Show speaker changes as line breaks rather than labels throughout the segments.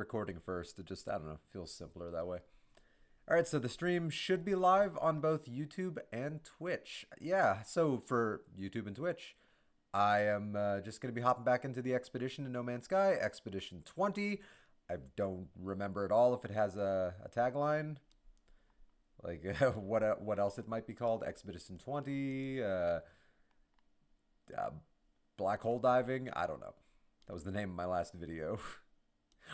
recording first. It just, I don't know, feels simpler that way. All right, so the stream should be live on both YouTube and Twitch. Yeah, so for YouTube and Twitch, I am just going to be hopping back into the Expedition in No Man's Sky, Expedition 20. I don't remember at all if it has a tagline. Like, what else it might be called? Expedition 20, black hole diving? I don't know. That was the name of my last video.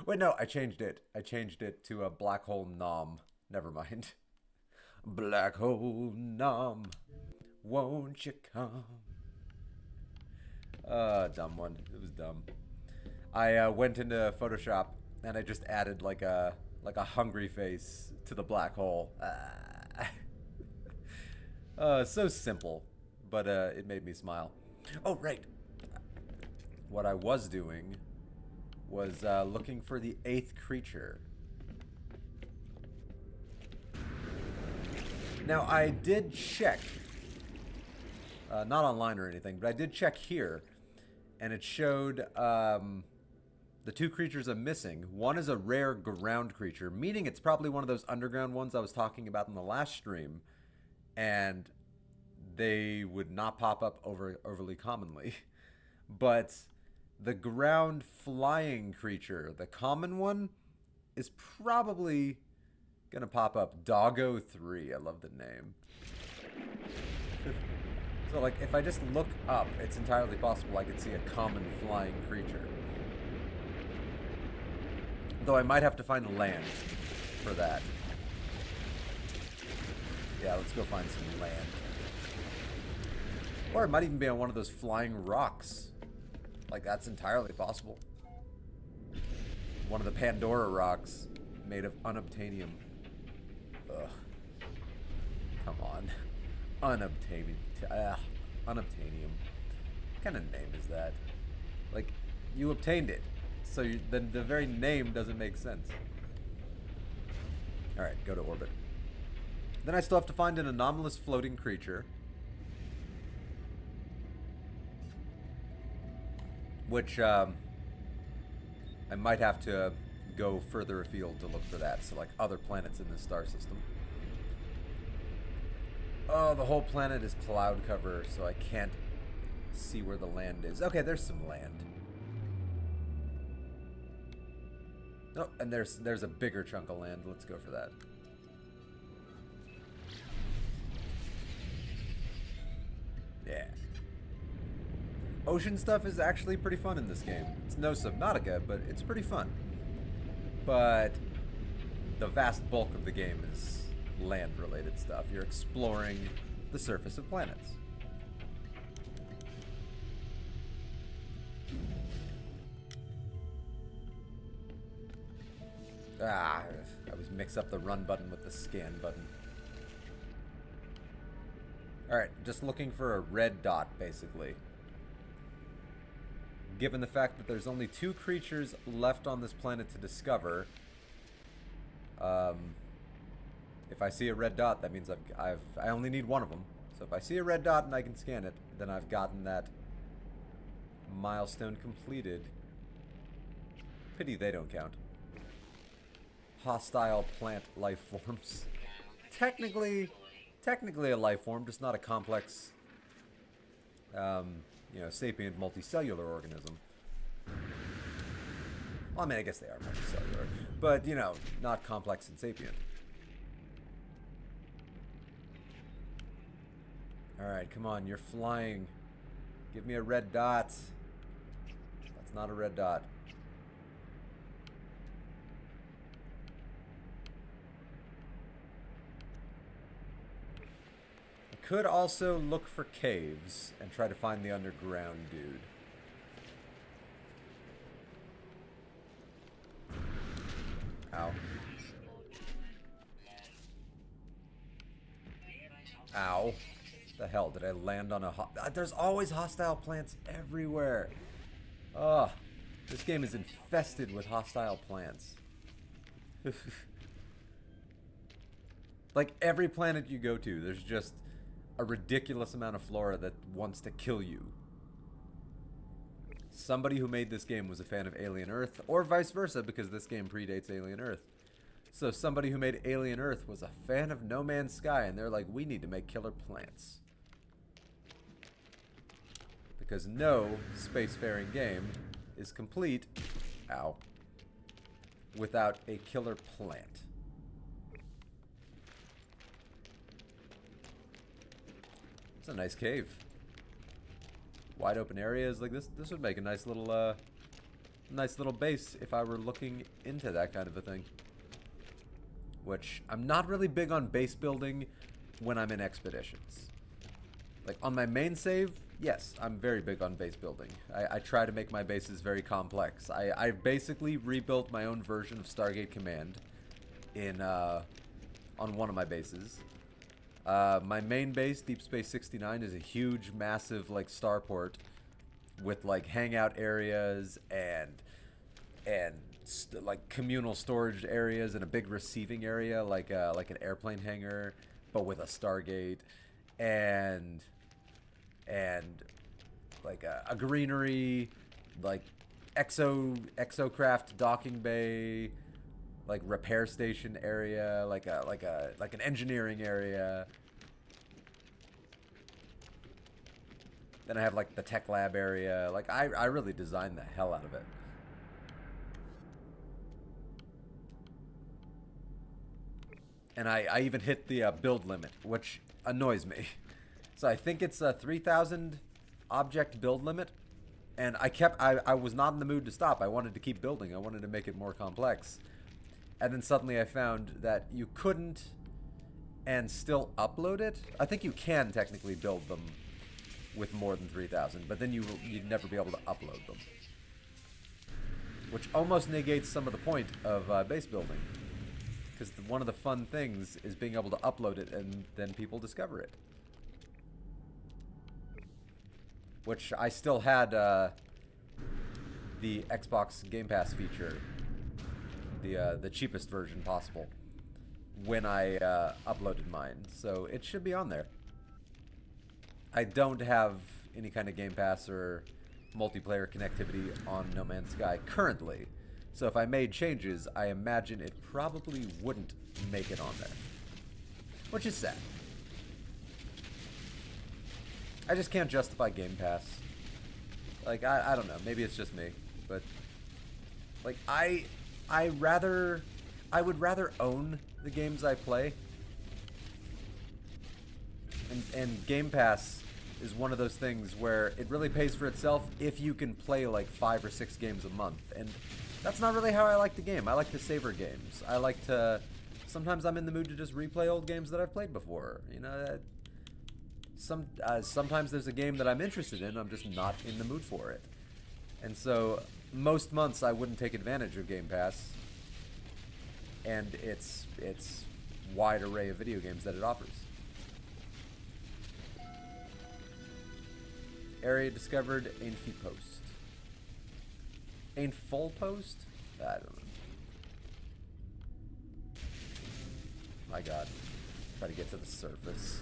Wait, no, I changed it. I changed it to a black hole nom. Never mind. Black hole nom, won't you come? Dumb one. It was dumb. I went into Photoshop and I just added like a hungry face to the black hole. So simple, but it made me smile. Oh, right. What I was doing was looking for the 8th creature. Now, I did check, not online or anything, but I did check here, and it showed the 2 creatures I'm missing. One is a rare ground creature, meaning it's probably one of those underground ones I was talking about in the last stream, and they would not pop up overly commonly. But the ground flying creature, the common one, is probably gonna pop up. Doggo 3. I love the name. So, like, if I just look up, it's entirely possible I could see a common flying creature. Though I might have to find land for that. Yeah, let's go find some land. Or it might even be on one of those flying rocks. Like, that's entirely possible. One of the Pandora rocks made of unobtainium. Ugh. Come on. Unobtainium. Unobtainium. What kind of name is that? Like, you obtained it. So then the very name doesn't make sense. Alright, go to orbit. Then I still have to find an anomalous floating creature. Which, I might have to go further afield to look for that. So, like, other planets in this star system. Oh, the whole planet is cloud cover, so I can't see where the land is. Okay, there's some land. Oh, and there's a bigger chunk of land. Let's go for that. Yeah. Ocean stuff is actually pretty fun in this game. It's no Subnautica, but it's pretty fun. But the vast bulk of the game is land-related stuff. You're exploring the surface of planets. I always mix up the run button with the scan button. Alright, just looking for a red dot, basically. Given the fact that there's only 2 creatures left on this planet to discover, if I see a red dot, that means I only need one of them. So if I see a red dot and I can scan it, then I've gotten that milestone completed. Pity they don't count. Hostile plant life forms. Technically a life form, just not a complex, sapient multicellular organism. Well, I mean, I guess they are multicellular, but, not complex and sapient. Alright, come on, you're flying. Give me a red dot. That's not a red dot. I could also look for caves and try to find the underground dude. Ow. Ow. The hell, did I land on a there's always hostile plants everywhere. Ugh. This game is infested with hostile plants. Like, every planet you go to, there's just a ridiculous amount of flora that wants to kill you. Somebody who made this game was a fan of Alien Earth, or vice versa, because this game predates Alien Earth. So somebody who made Alien Earth was a fan of No Man's Sky, and they're like, we need to make killer plants. Because no spacefaring game is complete, ow, without a killer plant. It's a nice cave. Wide open areas like this. This would make a nice little base if I were looking into that kind of a thing. Which I'm not really big on base building when I'm in expeditions. Like on my main save, yes, I'm very big on base building. I try to make my bases very complex. I basically rebuilt my own version of Stargate Command in on one of my bases. My main base, Deep Space 69, is a huge, massive, like, starport with, like, hangout areas and like, communal storage areas and a big receiving area, like an airplane hangar, but with a Stargate, and like, a greenery, like, exocraft docking bay, like repair station area, like an engineering area. Then I have like the tech lab area. Like I really designed the hell out of it. And I even hit the build limit, which annoys me. So I think it's a 3,000 object build limit. And I was not in the mood to stop. I wanted to keep building. I wanted to make it more complex. And then suddenly I found that you couldn't and still upload it. I think you can technically build them with more than 3,000, but then you'd never be able to upload them. Which almost negates some of the point of base building. Because one of the fun things is being able to upload it and then people discover it. Which I still had the Xbox Game Pass feature. The cheapest version possible when I uploaded mine, so it should be on there. I don't have any kind of Game Pass or multiplayer connectivity on No Man's Sky currently, so if I made changes, I imagine it probably wouldn't make it on there, which is sad. I just can't justify Game Pass. Like, I don't know, maybe it's just me, but like I would rather own the games I play. And Game Pass is one of those things where it really pays for itself if you can play like 5 or 6 games a month. And that's not really how I like the game. I like to savor games. I like to... Sometimes I'm in the mood to just replay old games that I've played before. You know, sometimes there's a game that I'm interested in, I'm just not in the mood for it. And so most months I wouldn't take advantage of Game Pass and its wide array of video games that it offers. Area discovered, ain't few post. Ain't full post? I don't know. My god. Try to get to the surface.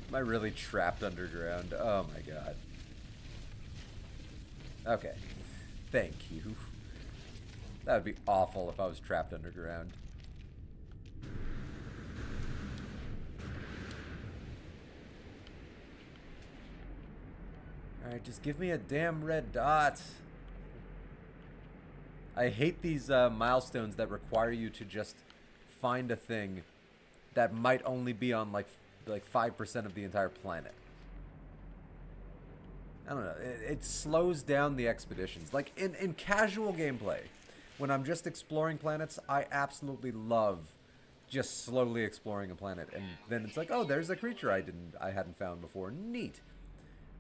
Am I really trapped underground? Oh my god. Okay. Thank you. That would be awful if I was trapped underground. Alright, just give me a damn red dot. I hate these milestones that require you to just find a thing that might only be on like 5% of the entire planet. I don't know. It slows down the expeditions. Like in casual gameplay, when I'm just exploring planets, I absolutely love just slowly exploring a planet, and then it's like, oh, there's a creature I hadn't found before. Neat.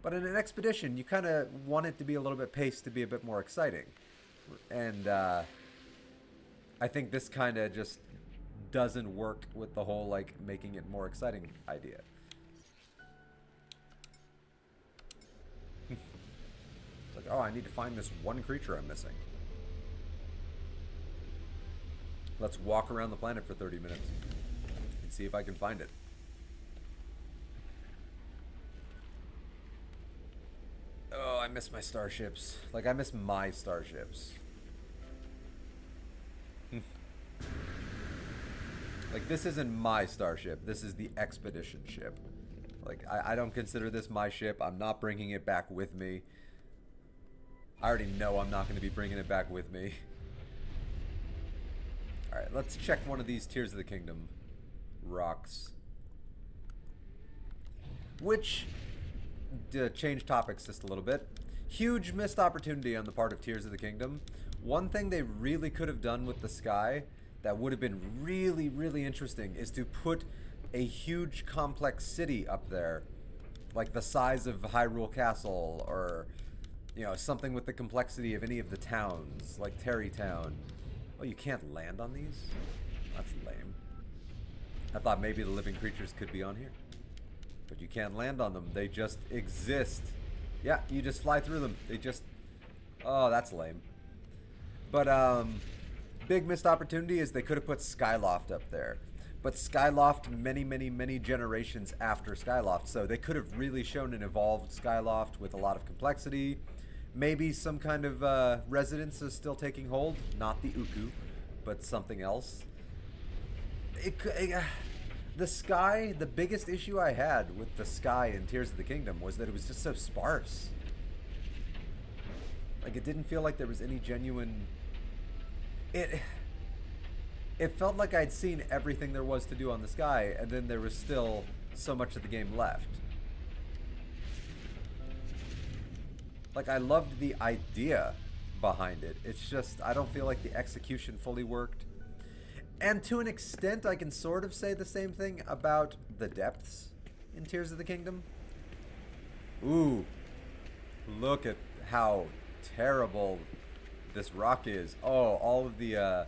But in an expedition, you kind of want it to be a little bit paced to be a bit more exciting, and I think this kind of just doesn't work with the whole like making it more exciting idea. It's like, oh, I need to find this one creature I'm missing. Let's walk around the planet for 30 minutes and see if I can find it. Oh, I miss my starships. Like, I miss my starships. Like, this isn't my starship. This is the expedition ship. Like, I don't consider this my ship. I'm not bringing it back with me. I already know I'm not going to be bringing it back with me. Alright, let's check one of these Tears of the Kingdom rocks. Which, to change topics just a little bit, huge missed opportunity on the part of Tears of the Kingdom. One thing they really could have done with the sky that would have been really, really interesting is to put a huge complex city up there. Like the size of Hyrule Castle, or, you know, something with the complexity of any of the towns, like Terrytown. Oh, you can't land on these? That's lame. I thought maybe the living creatures could be on here. But you can't land on them. They just exist. Yeah, you just fly through them. They just... Oh, that's lame. But, big missed opportunity is they could have put Skyloft up there. But Skyloft many, many, many generations after Skyloft. So they could have really shown an evolved Skyloft with a lot of complexity. Maybe some kind of residence is still taking hold. Not the Uku, but something else. The sky, the biggest issue I had with the sky in Tears of the Kingdom was that it was just so sparse. Like, it didn't feel like there was any genuine... It felt like I'd seen everything there was to do on the sky, and then there was still so much of the game left. Like, I loved the idea behind it. It's just, I don't feel like the execution fully worked. And to an extent, I can sort of say the same thing about the depths in Tears of the Kingdom. Ooh. Look at how terrible this rock is. Oh, all of the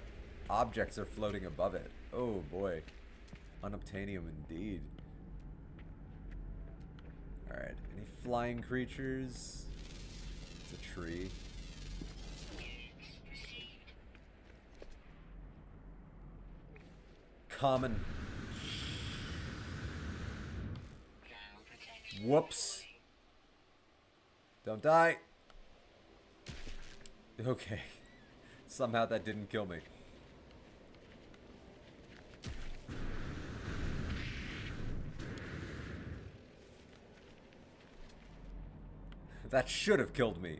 objects are floating above it. Oh, boy. Unobtainium indeed. Alright, any flying creatures? It's a tree. Common. Whoops. Don't die. Okay. Somehow that didn't kill me. That should have killed me.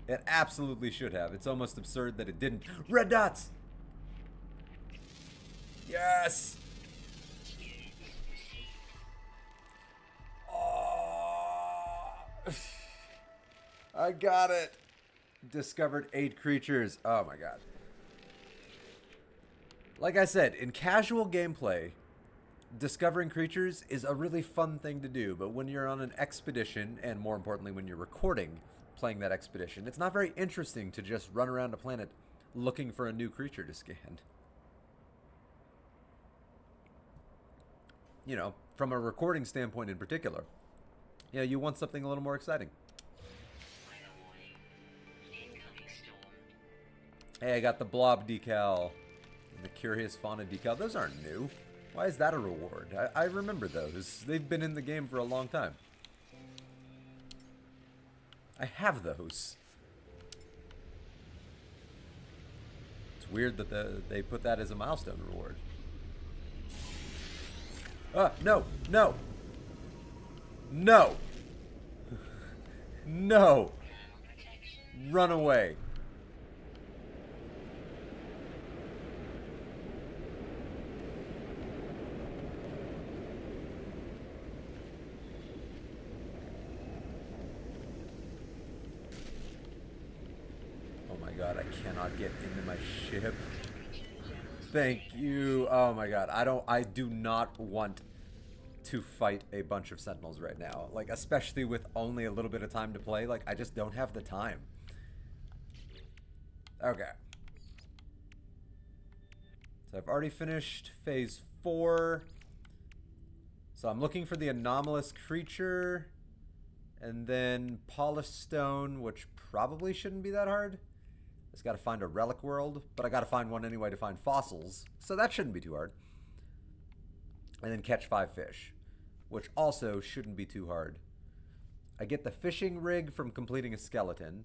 It absolutely should have. It's almost absurd that it didn't. Red dots! Yes! Oh. I got it! Discovered 8 creatures. Oh my god. Like I said, in casual gameplay, discovering creatures is a really fun thing to do, but when you're on an expedition, and more importantly when you're recording playing that expedition, it's not very interesting to just run around a planet looking for a new creature to scan. You know, from a recording standpoint in particular. Yeah, you want something a little more exciting. Hey, I got the blob decal and the curious fauna decal. Those aren't new. Why is that a reward? I remember those. They've been in the game for a long time. I have those. It's weird that they put that as a milestone reward. No! No! No! No! Run away. God, I cannot get into my ship. Thank you. Oh my god, I do not want to fight a bunch of sentinels right now. Like, especially with only a little bit of time to play. Like, I just don't have the time. Okay. So I've already finished phase 4. So I'm looking for the anomalous creature. And then polished stone, which probably shouldn't be that hard. Just got to find a relic world, but I got to find one anyway to find fossils, so that shouldn't be too hard. And then catch 5 fish, which also shouldn't be too hard. I get the fishing rig from completing a skeleton.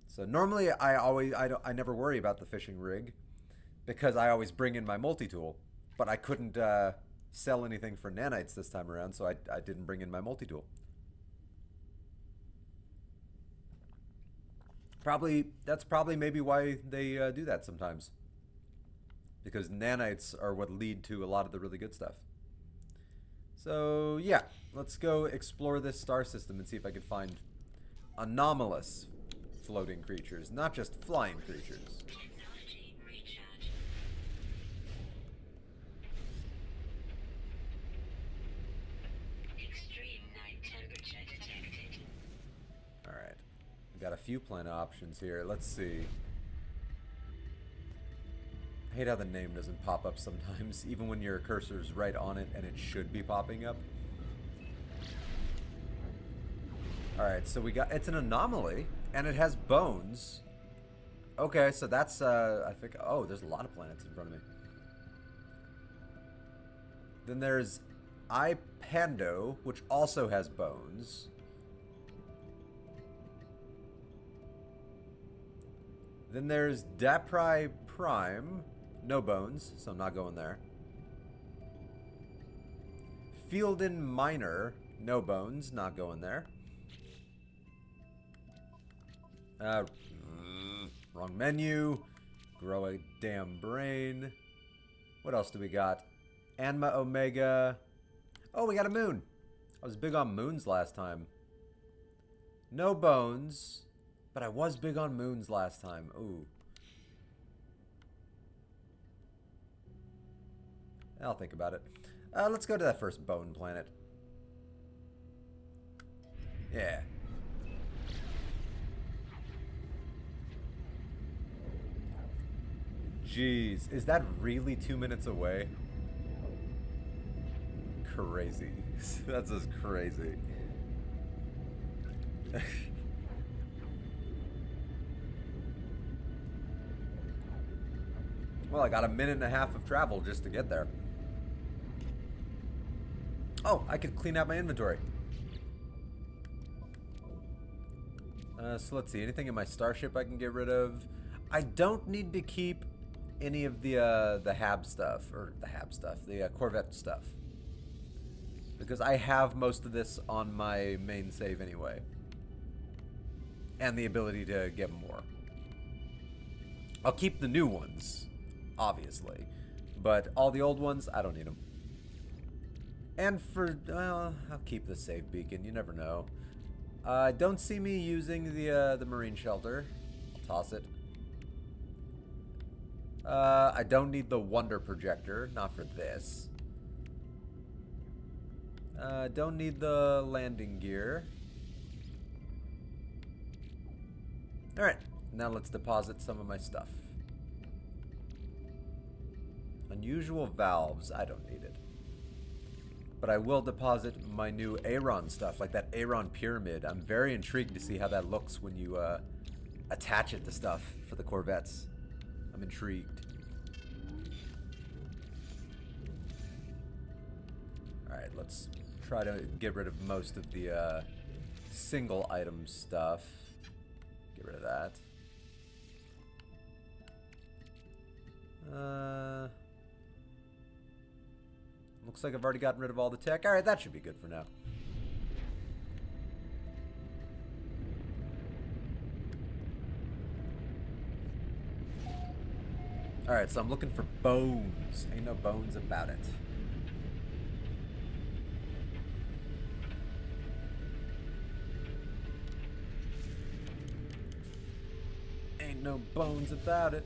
So normally I never worry about the fishing rig because I always bring in my multi-tool, but I couldn't sell anything for nanites this time around, so I didn't bring in my multi-tool. That's probably maybe why they do that sometimes. Because nanites are what lead to a lot of the really good stuff. So yeah, let's go explore this star system and see if I can find anomalous floating creatures, not just flying creatures. Alright, we got a few planet options here. Let's see. I hate how the name doesn't pop up sometimes, even when your cursor's right on it and it should be popping up. Alright, so we got, it's an anomaly, and it has bones. Okay, so that's, I think, oh, there's a lot of planets in front of me. Then there's Ipando, which also has bones. Then there's Dapri Prime. No bones, so I'm not going there. Fielden Minor. No bones, not going there. Wrong menu. Grow a damn brain. What else do we got? Anma Omega. Oh, we got a moon. I was big on moons last time. No bones, but I was big on moons last time. Ooh. I'll think about it. Let's go to that first bone planet. Yeah. Jeez, is that really 2 minutes away? Crazy. That's just crazy. Well, I got a minute and a half of travel just to get there. Oh, I could clean out my inventory. So let's see, anything in my starship I can get rid of? I don't need to keep any of the Corvette stuff. Because I have most of this on my main save anyway. And the ability to get more. I'll keep the new ones, obviously. But all the old ones, I don't need them. And for, well, I'll keep the save beacon, you never know. Don't see me using the marine shelter. I'll toss it. I don't need the wonder projector, not for this. Don't need the landing gear. Alright, now let's deposit some of my stuff. Unusual valves, I don't need it. But I will deposit my new Aeron stuff, like that Aeron pyramid. I'm very intrigued to see how that looks when you attach it to stuff for the Corvettes. I'm intrigued. Alright, let's try to get rid of most of the single item stuff. Get rid of that. Looks like I've already gotten rid of all the tech. Alright, that should be good for now. Alright, so I'm looking for bones. Ain't no bones about it. Ain't no bones about it.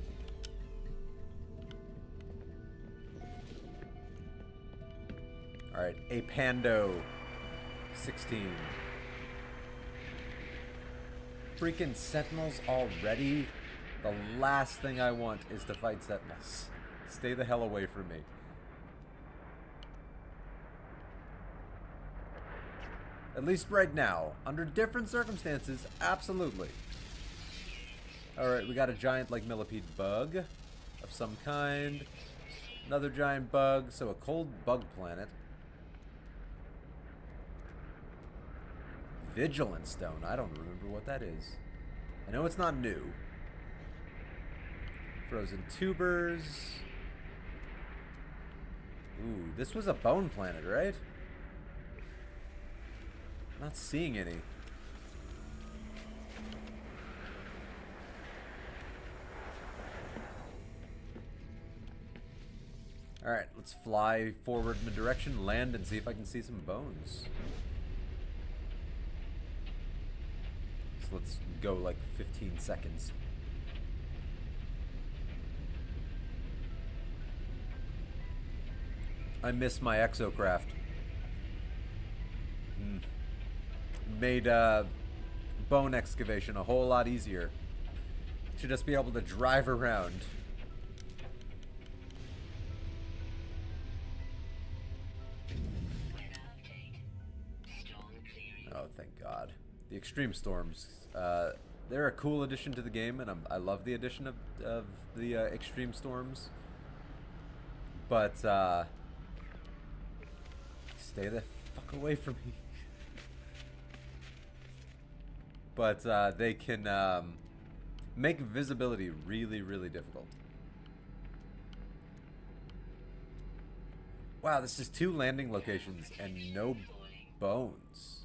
Alright, Apando 16. Freaking Sentinels already? The last thing I want is to fight Sentinels. Stay the hell away from me. At least right now. Under different circumstances, absolutely. Alright, we got a giant, like, millipede bug of some kind. Another giant bug, so a cold bug planet. Vigilant stone. I don't remember what that is. I know it's not new. Frozen tubers. Ooh, this was a bone planet, right? Not seeing any. Alright, let's fly forward in a direction, land, and see if I can see some bones. So let's go like 15 seconds. I miss my exocraft. Made bone excavation a whole lot easier. Should just be able to drive around. Oh, thank God. The extreme storms. They're a cool addition to the game, and I love the addition of the extreme storms. But stay the fuck away from me. But they can make visibility really, really difficult. Wow, this is 2 landing locations and no bones.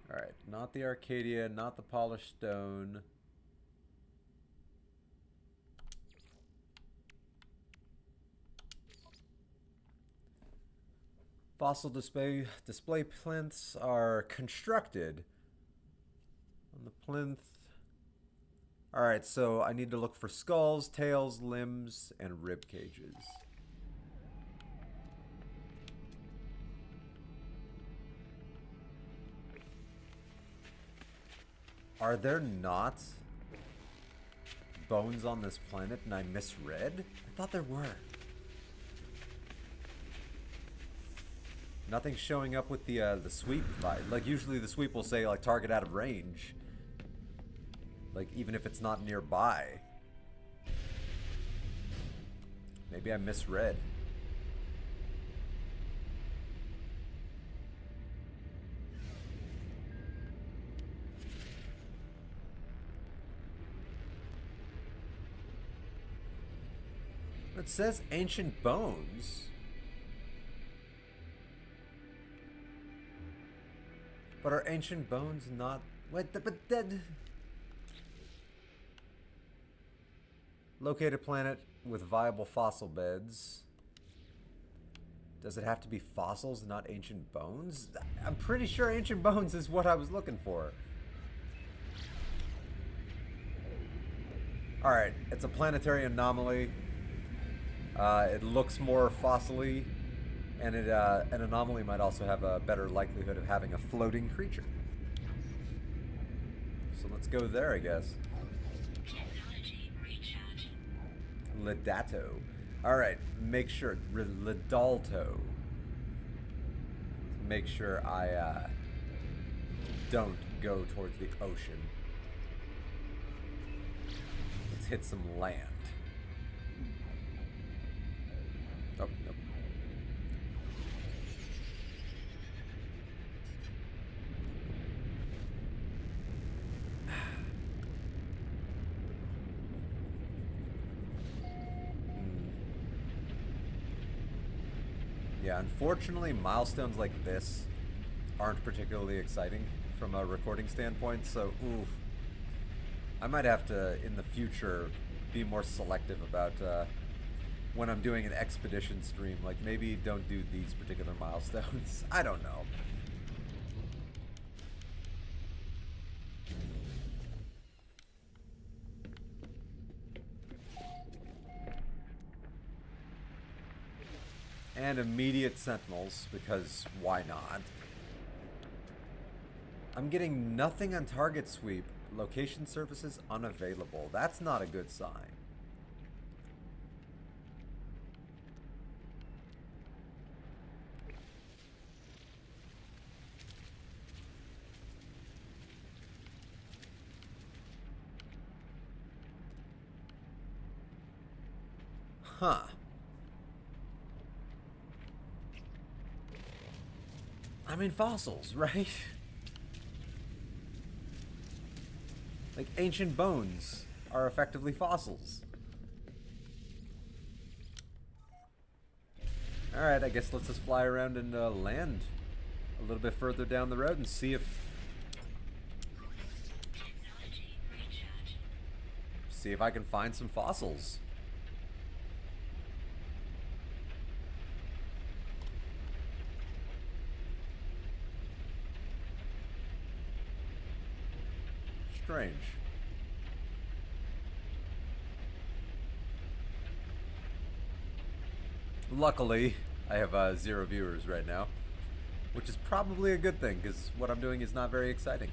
Alright, not the Arcadia, not the polished stone. Fossil display plinths are constructed on the plinth. Alright, so I need to look for skulls, tails, limbs, and rib cages. Are there not bones on this planet and I misread? I thought there were. Nothing's showing up with the sweep. Like, usually the sweep will say, like, target out of range. Like, even if it's not nearby. Maybe I misread. It says ancient bones. But are ancient bones not... Wait, but dead... Locate a planet with viable fossil beds. Does it have to be fossils, not ancient bones? I'm pretty sure ancient bones is what I was looking for. Alright, it's a planetary anomaly. It looks more fossil-y. And an anomaly might also have a better likelihood of having a floating creature. So let's go there, I guess. Lidato. Alright, make sure... Lidalto. Make sure I don't go towards the ocean. Let's hit some land. Oh, nope. Yeah, unfortunately, milestones like this aren't particularly exciting from a recording standpoint, so oof. I might have to, in the future, be more selective about when I'm doing an expedition stream. Like, maybe don't do these particular milestones. I don't know. And immediate sentinels, because why not? I'm getting nothing on target sweep. Location services unavailable. That's not a good sign. Huh. I mean, fossils, right? Like, ancient bones are effectively fossils. Alright, I guess let's just fly around and land a little bit further down the road and see if I can find some fossils. Strange. Luckily, I have 0 viewers right now, which is probably a good thing, because what I'm doing is not very exciting.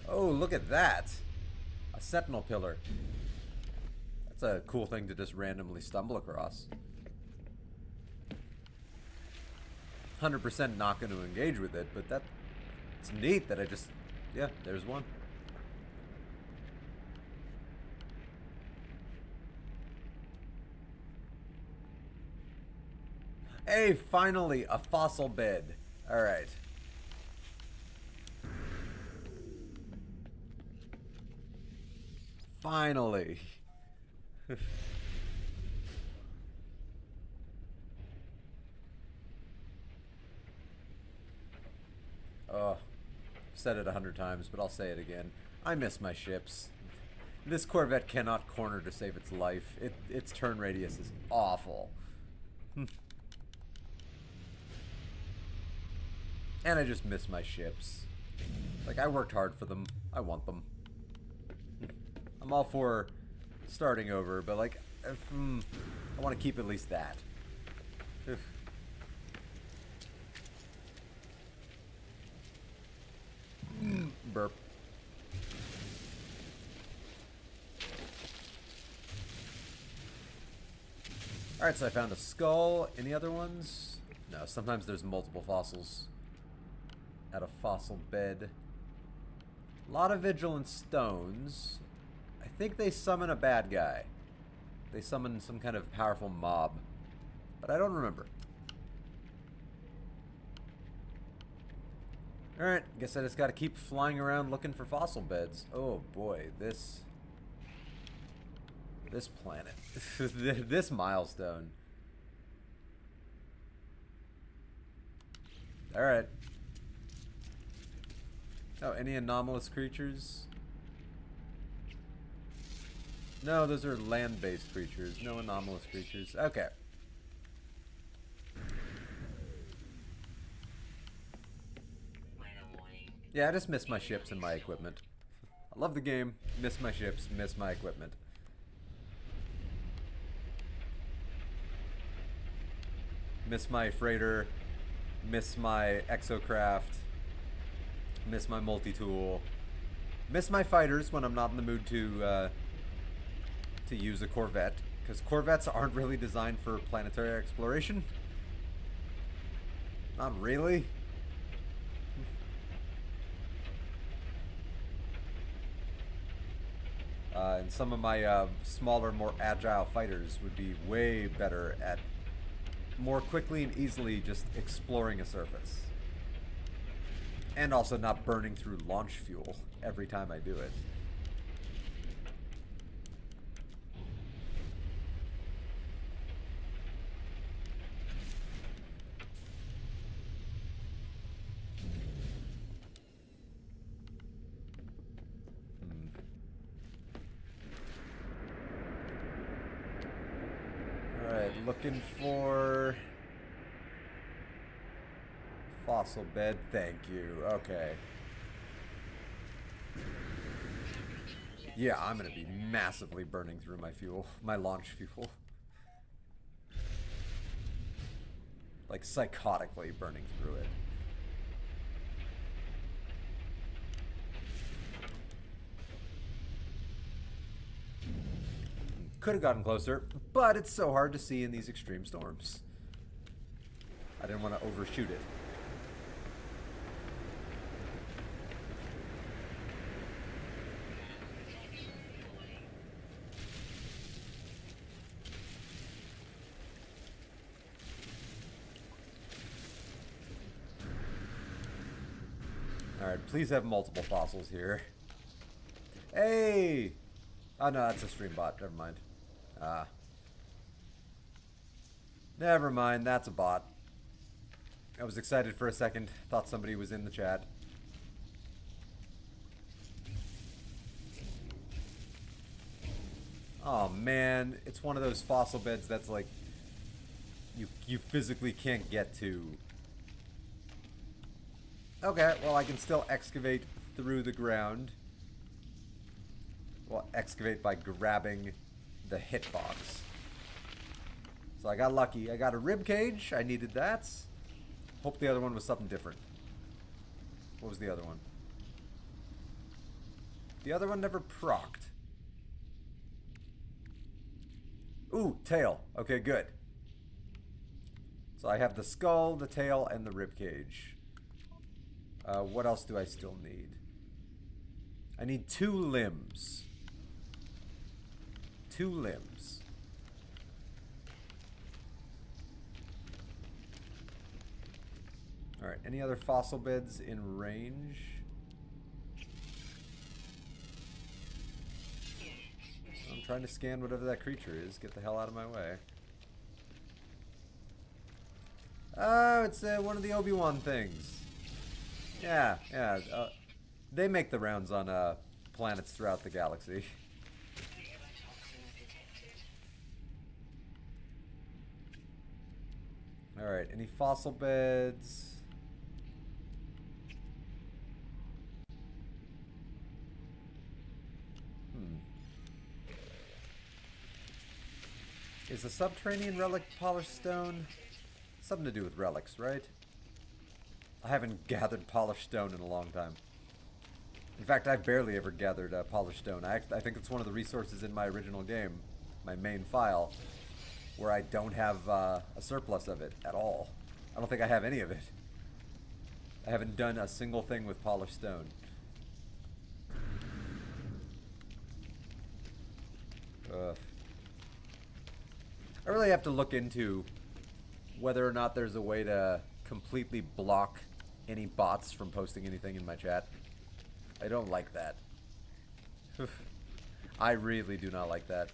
Oh, look at that! A sentinel pillar. That's a cool thing to just randomly stumble across. 100% not going to engage with it, but it's neat that I just... Yeah, there's one. Hey, finally, a fossil bed. Alright. Finally. Oh, I've said it 100 times, but I'll say it again. I miss my ships. This Corvette cannot corner to save its life. Its turn radius is awful. And I just miss my ships. Like, I worked hard for them. I want them. I'm all for starting over, but like, I want to keep at least that. Burp. Alright, so I found a skull. Any other ones? No, sometimes there's multiple fossils at a fossil bed. A lot of vigilant stones. I think they summon a bad guy. They summon some kind of powerful mob. But I don't remember. Alright, guess I just gotta keep flying around looking for fossil beds. Oh boy, this planet. This milestone. Alright. Oh, any anomalous creatures? No, those are land-based creatures. No anomalous creatures. Okay. Yeah, I just miss my ships and my equipment. I love the game, miss my ships, miss my equipment. Miss my freighter, miss my exocraft, miss my multi-tool, miss my fighters when I'm not in the mood to use a Corvette, because Corvettes aren't really designed for planetary exploration. Not really. And some of my smaller, more agile fighters would be way better at more quickly and easily just exploring a surface. And also not burning through launch fuel every time I do it. Looking for fossil bed. Thank you. Okay. Yeah, I'm gonna be massively burning through my fuel, my launch fuel. Like psychotically burning through it. Could have gotten closer, but it's so hard to see in these extreme storms. I didn't want to overshoot it. Alright, please have multiple fossils here. Hey! Oh no, that's a stream bot. Never mind. Never mind, that's a bot. I was excited for a second. Thought somebody was in the chat. Oh man, it's one of those fossil beds that's like you physically can't get to. Okay, well I can still excavate through the ground. Well, excavate by grabbing the hitbox. So I got lucky. I got a rib cage. I needed that. Hope the other one was something different. What was the other one? The other one never procced. Ooh, tail. Okay, good. So I have the skull, the tail, and the rib cage. What else do I still need? I need 2 limbs. 2 limbs. Alright, any other fossil beds in range? I'm trying to scan whatever that creature is. Get the hell out of my way. Oh, it's one of the Obi-Wan things. Yeah. They make the rounds on planets throughout the galaxy. Alright, any fossil beds? Is the subterranean relic polished stone? Something to do with relics, right? I haven't gathered polished stone in a long time. In fact, I've barely ever gathered polished stone. I think it's one of the resources in my original game, my main file, where I don't have a surplus of it at all. I don't think I have any of it. I haven't done a single thing with polished stone. I really have to look into whether or not there's a way to completely block any bots from posting anything in my chat. I don't like that. I really do not like that.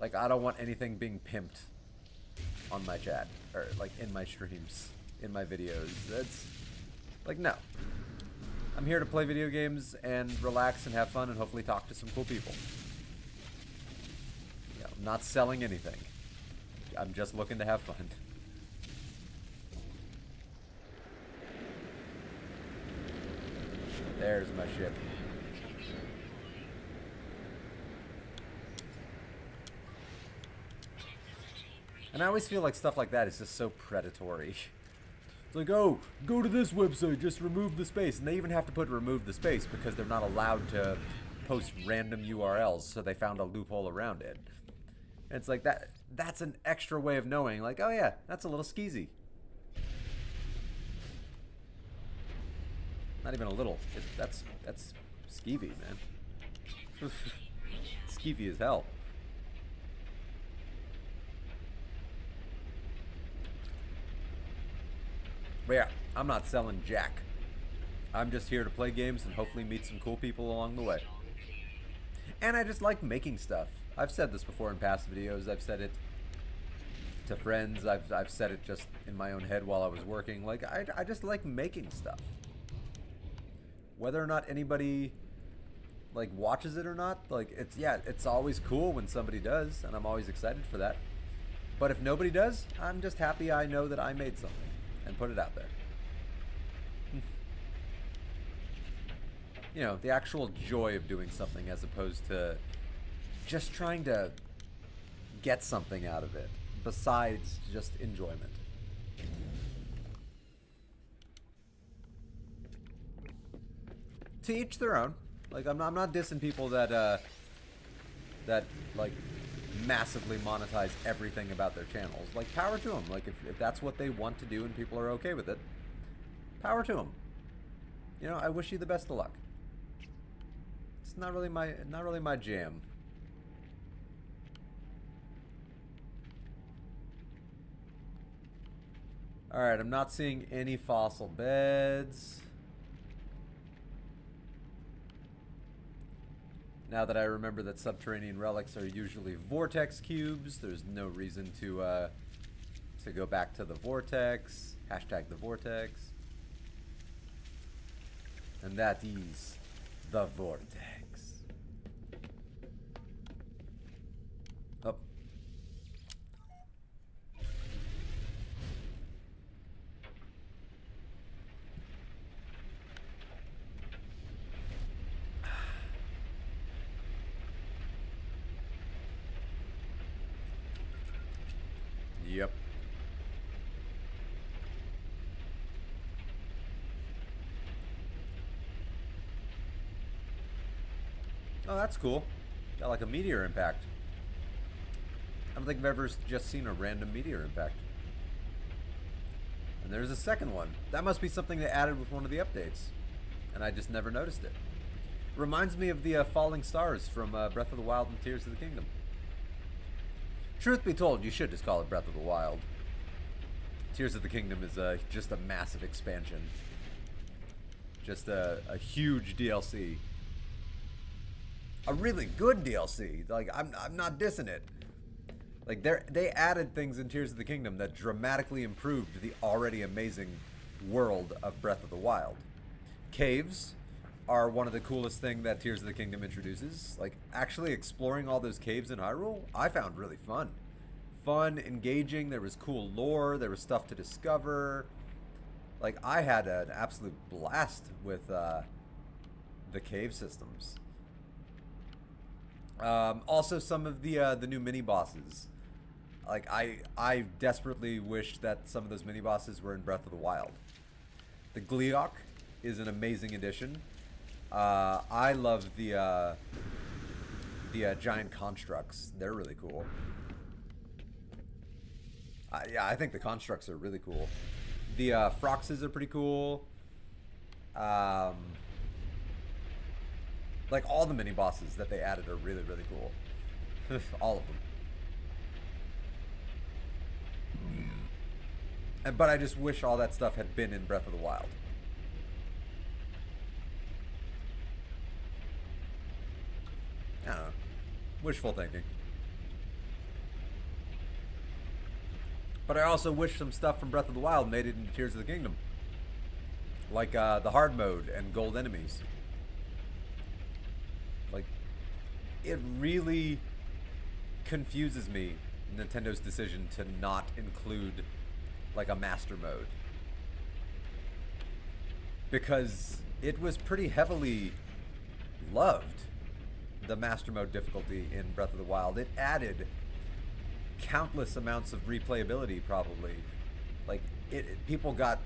Like, I don't want anything being pimped on my chat, or like in my streams, in my videos. That's like, no. I'm here to play video games and relax and have fun and hopefully talk to some cool people. Yeah, I'm not selling anything. I'm just looking to have fun. There's my ship. And I always feel like stuff like that is just so predatory. It's like, oh, go to this website, just remove the space. And they even have to put remove the space because they're not allowed to post random URLs, so they found a loophole around it. And it's like, that's an extra way of knowing, like, oh yeah, that's a little skeezy. Not even a little. That's skeevy, man. Skeevy as hell. But yeah, I'm not selling jack. I'm just here to play games and hopefully meet some cool people along the way. And I just like making stuff. I've said this before in past videos. I've said it to friends. I've said it just in my own head while I was working. Like, I just like making stuff. Whether or not anybody like watches it or not, like, it's always cool when somebody does, and I'm always excited for that. But if nobody does, I'm just happy I know that I made something and put it out there. You know, the actual joy of doing something as opposed to just trying to get something out of it besides just enjoyment. To each their own. Like, I'm not dissing people that like massively monetize everything about their channels. Like, power to them. Like, if that's what they want to do and people are okay with it, power to them. You know, I wish you the best of luck. It's not really my jam. Alright, I'm not seeing any fossil beds. Now that I remember that subterranean relics are usually vortex cubes, there's no reason to go back to the vortex. Hashtag the vortex. And that is the vortex. Oh. Yep. Oh, that's cool. Got like a meteor impact. I don't think I've ever just seen a random meteor impact. And there's a second one. That must be something they added with one of the updates. And I just never noticed it. Reminds me of the falling stars from Breath of the Wild and Tears of the Kingdom. Truth be told, you should just call it Breath of the Wild. Tears of the Kingdom is just a massive expansion. Just a huge DLC. A really good DLC. Like, I'm not dissing it. Like, they added things in Tears of the Kingdom that dramatically improved the already amazing world of Breath of the Wild. Caves are one of the coolest things that Tears of the Kingdom introduces. Like, actually exploring all those caves in Hyrule, I found really fun. Fun, engaging, there was cool lore, there was stuff to discover. Like, I had an absolute blast with the cave systems. Also, some of the new mini bosses. Like, I desperately wish that some of those mini bosses were in Breath of the Wild. The Gleeok is an amazing addition. I love the giant constructs. They're really cool. Yeah, I think the constructs are really cool. The Froxes are pretty cool. Like, all the mini bosses that they added are really, really cool. All of them. But I just wish all that stuff had been in Breath of the Wild. I don't know. Wishful thinking. But I also wish some stuff from Breath of the Wild made it into Tears of the Kingdom. Like the hard mode and gold enemies. Like, it really confuses me, Nintendo's decision to not include like a master mode. Because it was pretty heavily loved, the master mode difficulty in Breath of the Wild. It added countless amounts of replayability, probably. Like, people got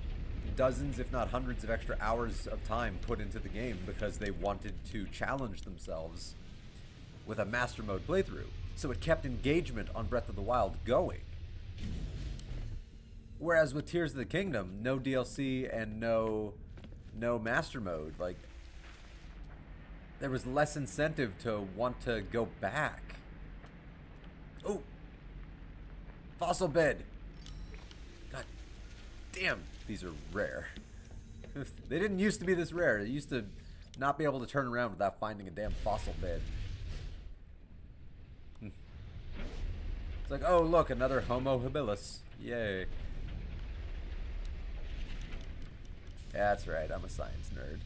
dozens, if not hundreds of extra hours of time put into the game because they wanted to challenge themselves with a master mode playthrough. So it kept engagement on Breath of the Wild going. Whereas with Tears of the Kingdom, no DLC and no master mode. Like, there was less incentive to want to go back. Oh! Fossil bed! God damn, these are rare. They didn't used to be this rare. They used to not be able to turn around without finding a damn fossil bed. It's like, oh look, another Homo habilis. Yay. Yeah, that's right, I'm a science nerd.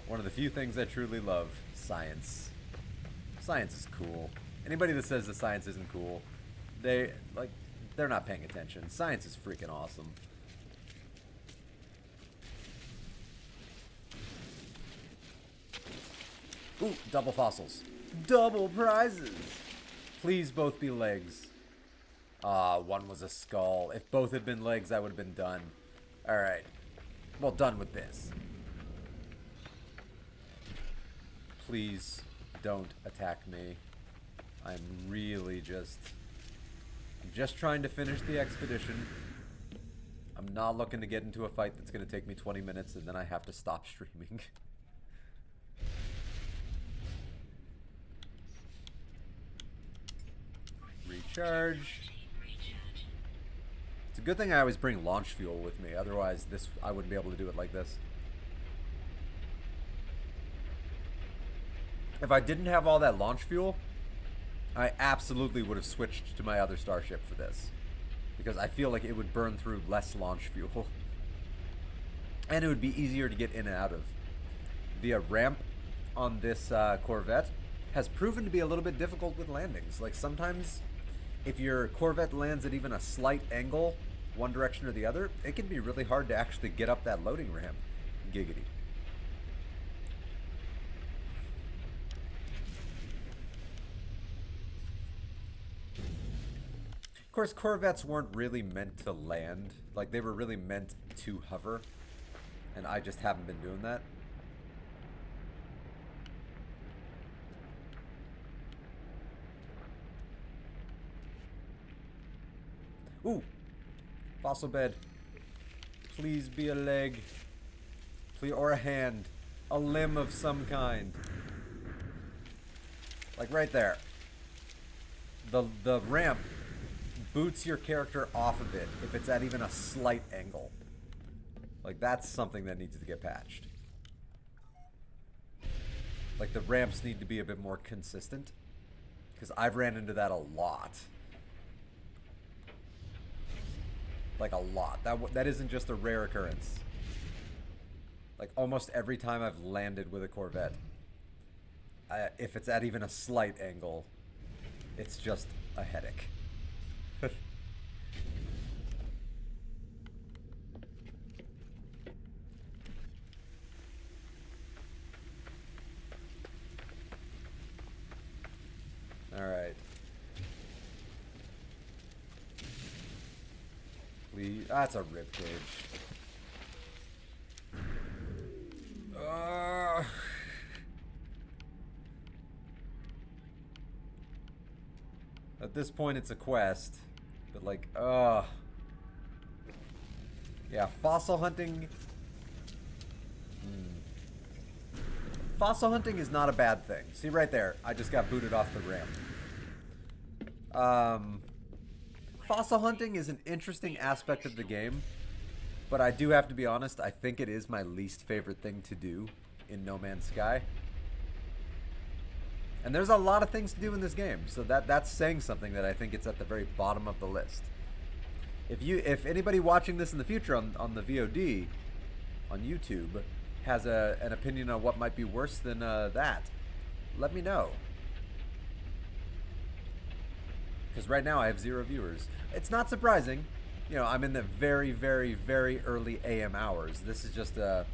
One of the few things I truly love, science. Science is cool. Anybody that says that science isn't cool, they're not paying attention. Science is freaking awesome. Ooh, double fossils. Double prizes! Please both be legs. One was a skull. If both had been legs, I would have been done. Alright. Well, done with this. Please don't attack me. I'm just trying to finish the expedition. I'm not looking to get into a fight that's going to take me 20 minutes and then I have to stop streaming. Charge. It's a good thing I always bring launch fuel with me. Otherwise, I wouldn't be able to do it like this. If I didn't have all that launch fuel, I absolutely would have switched to my other starship for this. Because I feel like it would burn through less launch fuel. And it would be easier to get in and out of. The ramp on this Corvette has proven to be a little bit difficult with landings. Like sometimes, if your Corvette lands at even a slight angle, one direction or the other, it can be really hard to actually get up that loading ramp. Giggity. Of course, Corvettes weren't really meant to land. Like, they were really meant to hover. And I just haven't been doing that. Ooh! Fossil bed. Please be a leg. Please, or a hand. A limb of some kind. Like right there. The ramp boots your character off of it if it's at even a slight angle. Like that's something that needs to get patched. Like the ramps need to be a bit more consistent. Because I've ran into that a lot. Like a lot. That isn't just a rare occurrence. Like almost every time I've landed with a Corvette, if it's at even a slight angle, it's just a headache. Alright. Please. That's a ribcage. At this point, it's a quest. But, like, yeah, fossil hunting. Fossil hunting is not a bad thing. See right there, I just got booted off the ramp. Fossil hunting is an interesting aspect of the game, but I do have to be honest, I think it is my least favorite thing to do in No Man's Sky. And there's a lot of things to do in this game, so that's saying something that I think it's at the very bottom of the list. If anybody watching this in the future on the VOD, on YouTube, has an opinion on what might be worse than that, let me know. Because right now I have 0 viewers. It's not surprising. You know, I'm in the very, very, very early AM hours. This is just a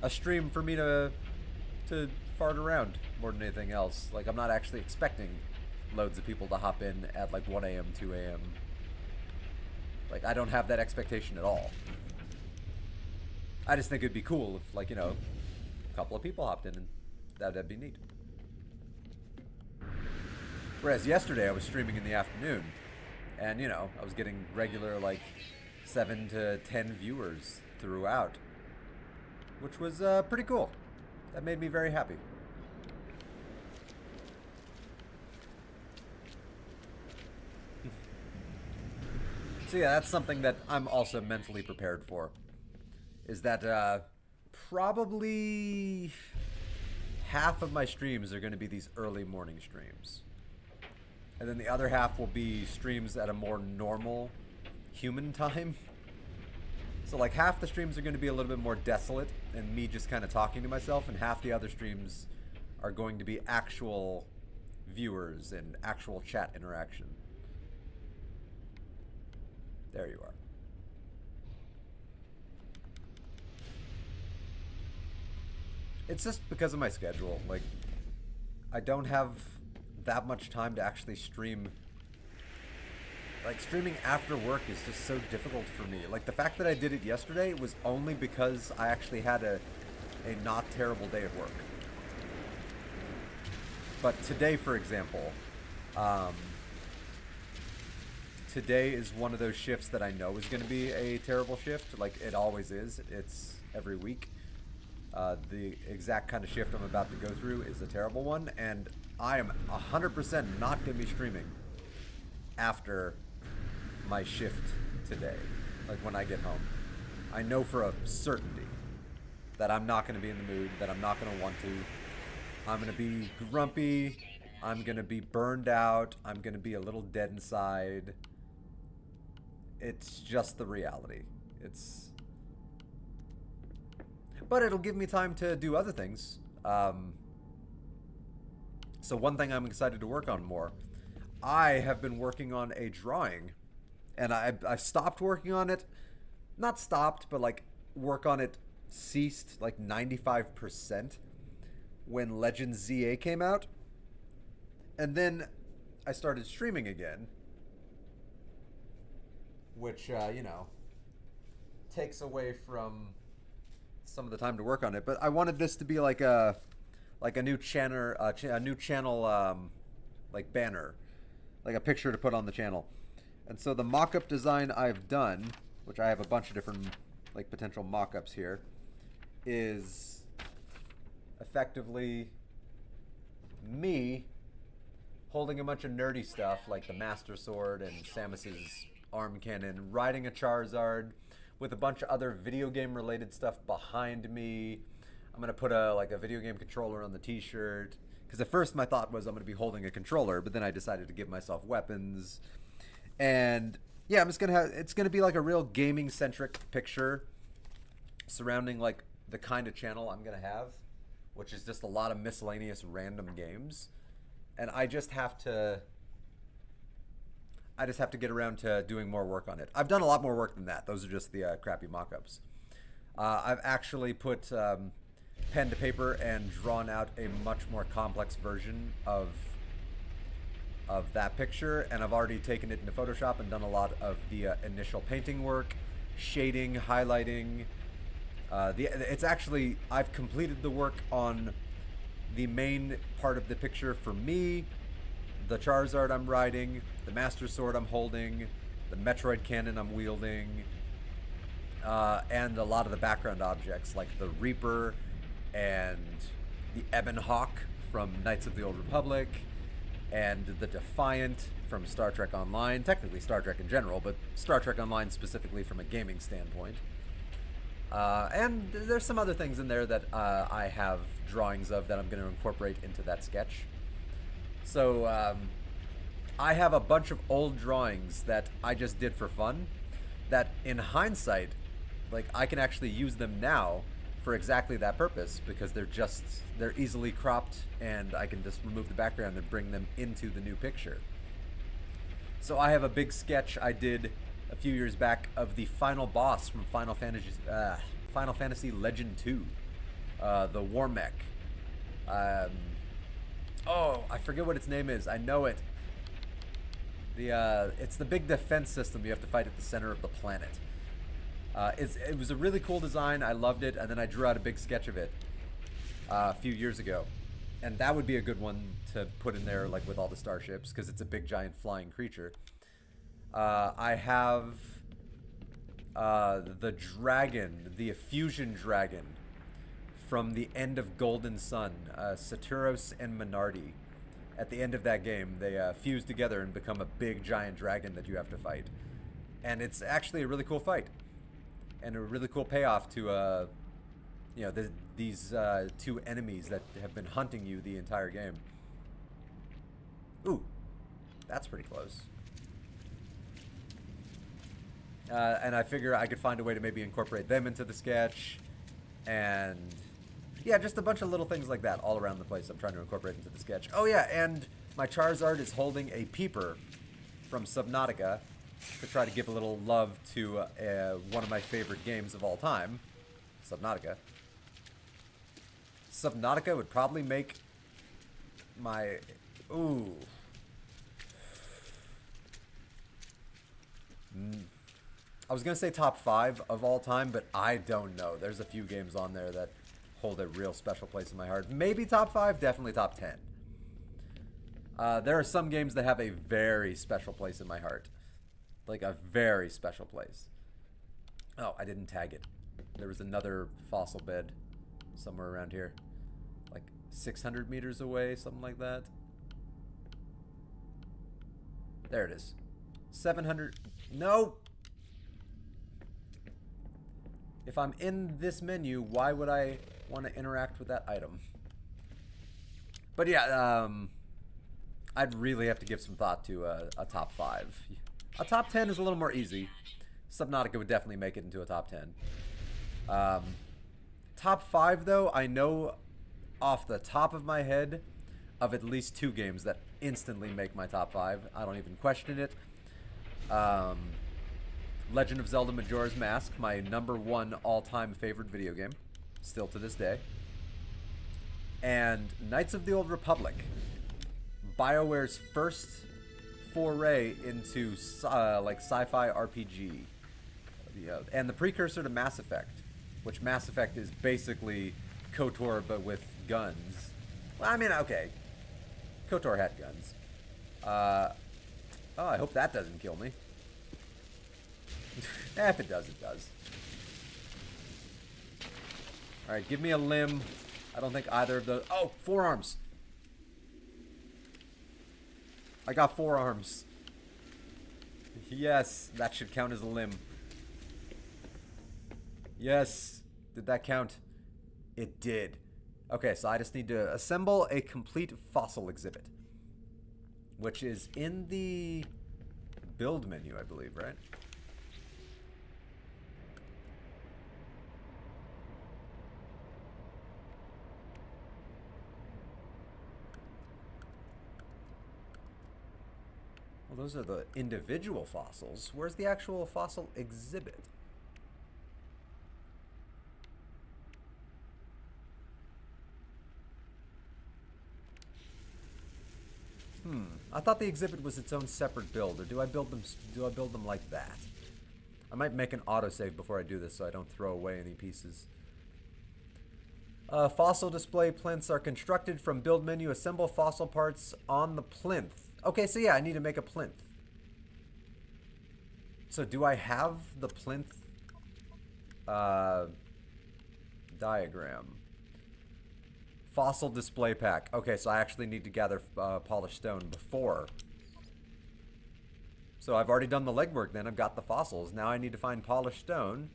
stream for me to fart around more than anything else. Like, I'm not actually expecting loads of people to hop in at like 1 a.m., 2 a.m. Like, I don't have that expectation at all. I just think it'd be cool if, like, you know, a couple of people hopped in, and that'd be neat. Whereas yesterday I was streaming in the afternoon, and, you know, I was getting regular, like, 7 to 10 viewers throughout, which was pretty cool. That made me very happy. So yeah, that's something that I'm also mentally prepared for. Is that probably half of my streams are going to be these early morning streams. And then the other half will be streams at a more normal human time. So like half the streams are going to be a little bit more desolate and me just kind of talking to myself, and half the other streams are going to be actual viewers and actual chat interaction. There you are. It's just because of my schedule. Like, I don't have that much time to actually stream. Like, streaming after work is just so difficult for me. Like, the fact that I did it yesterday was only because I actually had a not terrible day at work. But today, for example, today is one of those shifts that I know is going to be a terrible shift. Like, it always is. It's every week. The exact kind of shift I'm about to go through is a terrible one, and I am 100% not going to be streaming after my shift today, like when I get home. I know for a certainty that I'm not going to be in the mood, that I'm not going to want to. I'm going to be grumpy. I'm going to be burned out. I'm going to be a little dead inside. It's just the reality. But it'll give me time to do other things. So one thing I'm excited to work on more. I have been working on a drawing, and I've stopped working on it. Not stopped, but like work on it ceased like 95% when Legends ZA came out. And then I started streaming again, which, you know, takes away from some of the time to work on it. But I wanted this to be like a new channel, like banner, like a picture to put on the channel. And so the mock-up design I've done, which I have a bunch of different like potential mock-ups here, is effectively me holding a bunch of nerdy stuff like the Master Sword and Samus's arm cannon, riding a Charizard with a bunch of other video game related stuff behind me. I'm gonna put a video game controller on the t-shirt, because at first my thought was I'm gonna be holding a controller, but then I decided to give myself weapons. And yeah, it's gonna be like a real gaming centric picture surrounding like the kind of channel I'm gonna have, which is just a lot of miscellaneous random games. And I just have to get around to doing more work on it. I've done a lot more work than that. Those are just the crappy mock-ups. I've actually put pen to paper and drawn out a much more complex version of that picture, and I've already taken it into Photoshop and done a lot of the initial painting work, shading, highlighting. It's actually, I've completed the work on the main part of the picture for me, the Charizard I'm riding, the Master Sword I'm holding, the Metroid cannon I'm wielding, and a lot of the background objects like the Reaper and the Ebon Hawk from Knights of the Old Republic, and the Defiant from Star Trek Online, technically Star Trek in general, but Star Trek Online specifically from a gaming standpoint. And there's some other things in there that I have drawings of that I'm going to incorporate into that sketch. So I have a bunch of old drawings that I just did for fun that in hindsight, like I can actually use them now for exactly that purpose, because they're easily cropped and I can just remove the background and bring them into the new picture. So I have a big sketch I did a few years back of the final boss from Final Fantasy Legend 2, the War Mech. Oh, I forget what its name is. I know it. It's the big defense system you have to fight at the center of the planet. It was a really cool design. I loved it, and then I drew out a big sketch of it a few years ago. And that would be a good one to put in there, like with all the starships, because it's a big giant flying creature. I have the dragon, the fusion dragon from the end of Golden Sun, Saturos and Minardi. At the end of that game, they fuse together and become a big giant dragon that you have to fight. And it's actually a really cool fight. And a really cool payoff to, these two enemies that have been hunting you the entire game. Ooh, that's pretty close. And I figure I could find a way to maybe incorporate them into the sketch. And yeah, just a bunch of little things like that all around the place I'm trying to incorporate into the sketch. Oh yeah, and my Charizard is holding a peeper from Subnautica to try to give a little love to one of my favorite games of all time, Subnautica. Subnautica would probably make my... Ooh. I was going to say top 5 of all time, but I don't know. There's a few games on there that hold a real special place in my heart. Maybe top 5, definitely top 10. There are some games that have a very special place in my heart. Like a very special place. Oh, I didn't tag it. There was another fossil bed somewhere around here. Like 600 meters away, something like that. There it is. 700. No! If I'm in this menu, why would I want to interact with that item? But yeah, I'd really have to give some thought to a top 5. A top 10 is a little more easy. Subnautica would definitely make it into a top 10. Top 5, though, I know off the top of my head of at least 2 games that instantly make my top 5. I don't even question it. Legend of Zelda Majora's Mask, my #1 all-time favorite video game, still to this day. And Knights of the Old Republic, BioWare's first foray into like sci-fi RPG, and the precursor to Mass Effect, which Mass Effect is basically KOTOR but with guns. Well, I mean, okay, KOTOR had guns. Oh, I hope that doesn't kill me. If it does, it does. Alright, give me a limb. I don't think either of those... Oh, 4 arms. I got 4 arms. Yes, that should count as a limb. Yes. Did that count? It did. Okay, so I just need to assemble a complete fossil exhibit, which is in the build menu, I believe, right? Well, those are the individual fossils. Where's the actual fossil exhibit? I thought the exhibit was its own separate build, or do I build them like that? I might make an autosave before I do this so I don't throw away any pieces. Fossil display plinths are constructed from build menu. Assemble fossil parts on the plinth. Okay, so yeah, I need to make a plinth. So do I have the plinth diagram? Fossil display pack. Okay, so I actually need to gather polished stone before. So I've already done the legwork then. I've got the fossils. Now I need to find polished stone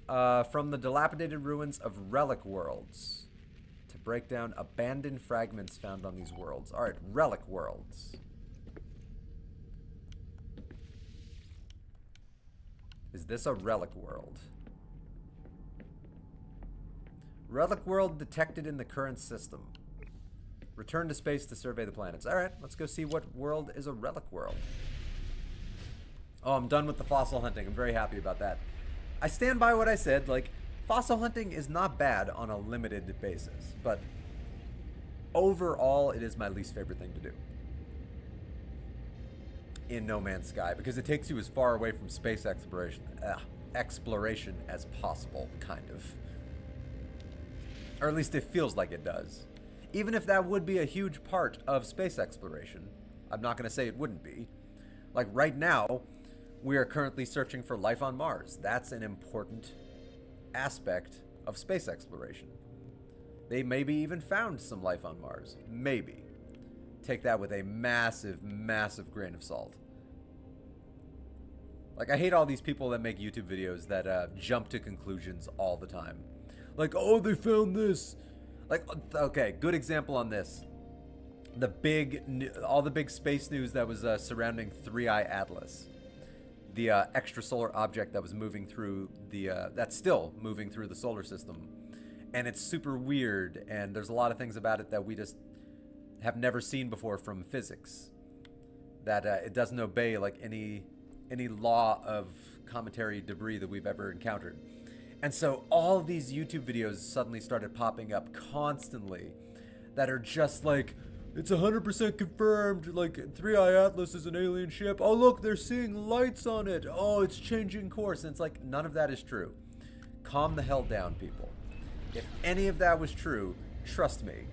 from the dilapidated ruins of relic worlds to break down abandoned fragments found on these worlds. Alright, relic worlds. Is this a relic world? Relic world detected in the current system. Return to space to survey the planets. Alright, let's go see what world is a relic world. Oh, I'm done with the fossil hunting. I'm very happy about that. I stand by what I said. Like, fossil hunting is not bad on a limited basis, but overall, it is my least favorite thing to do in No Man's Sky, because it takes you as far away from space exploration as possible, kind of. Or at least it feels like it does. Even if that would be a huge part of space exploration, I'm not going to say it wouldn't be. Like right now, we are currently searching for life on Mars. That's an important aspect of space exploration. They maybe even found some life on Mars. Maybe. Take that with a massive, massive grain of salt. Like, I hate all these people that make YouTube videos that jump to conclusions all the time. Like, oh, they found this. Like, okay, good example on this. All the big space news that was surrounding 3i Atlas. The extrasolar object that was moving through that's still moving through the solar system. And it's super weird, and there's a lot of things about it that we just have never seen before from physics. That it doesn't obey, like, any law of cometary debris that we've ever encountered. And so all of these YouTube videos suddenly started popping up constantly that are just like, it's 100% confirmed, like 3i Atlas is an alien ship. Oh look, they're seeing lights on it. Oh, it's changing course. And it's like, none of that is true. Calm the hell down, people. If any of that was true, trust me,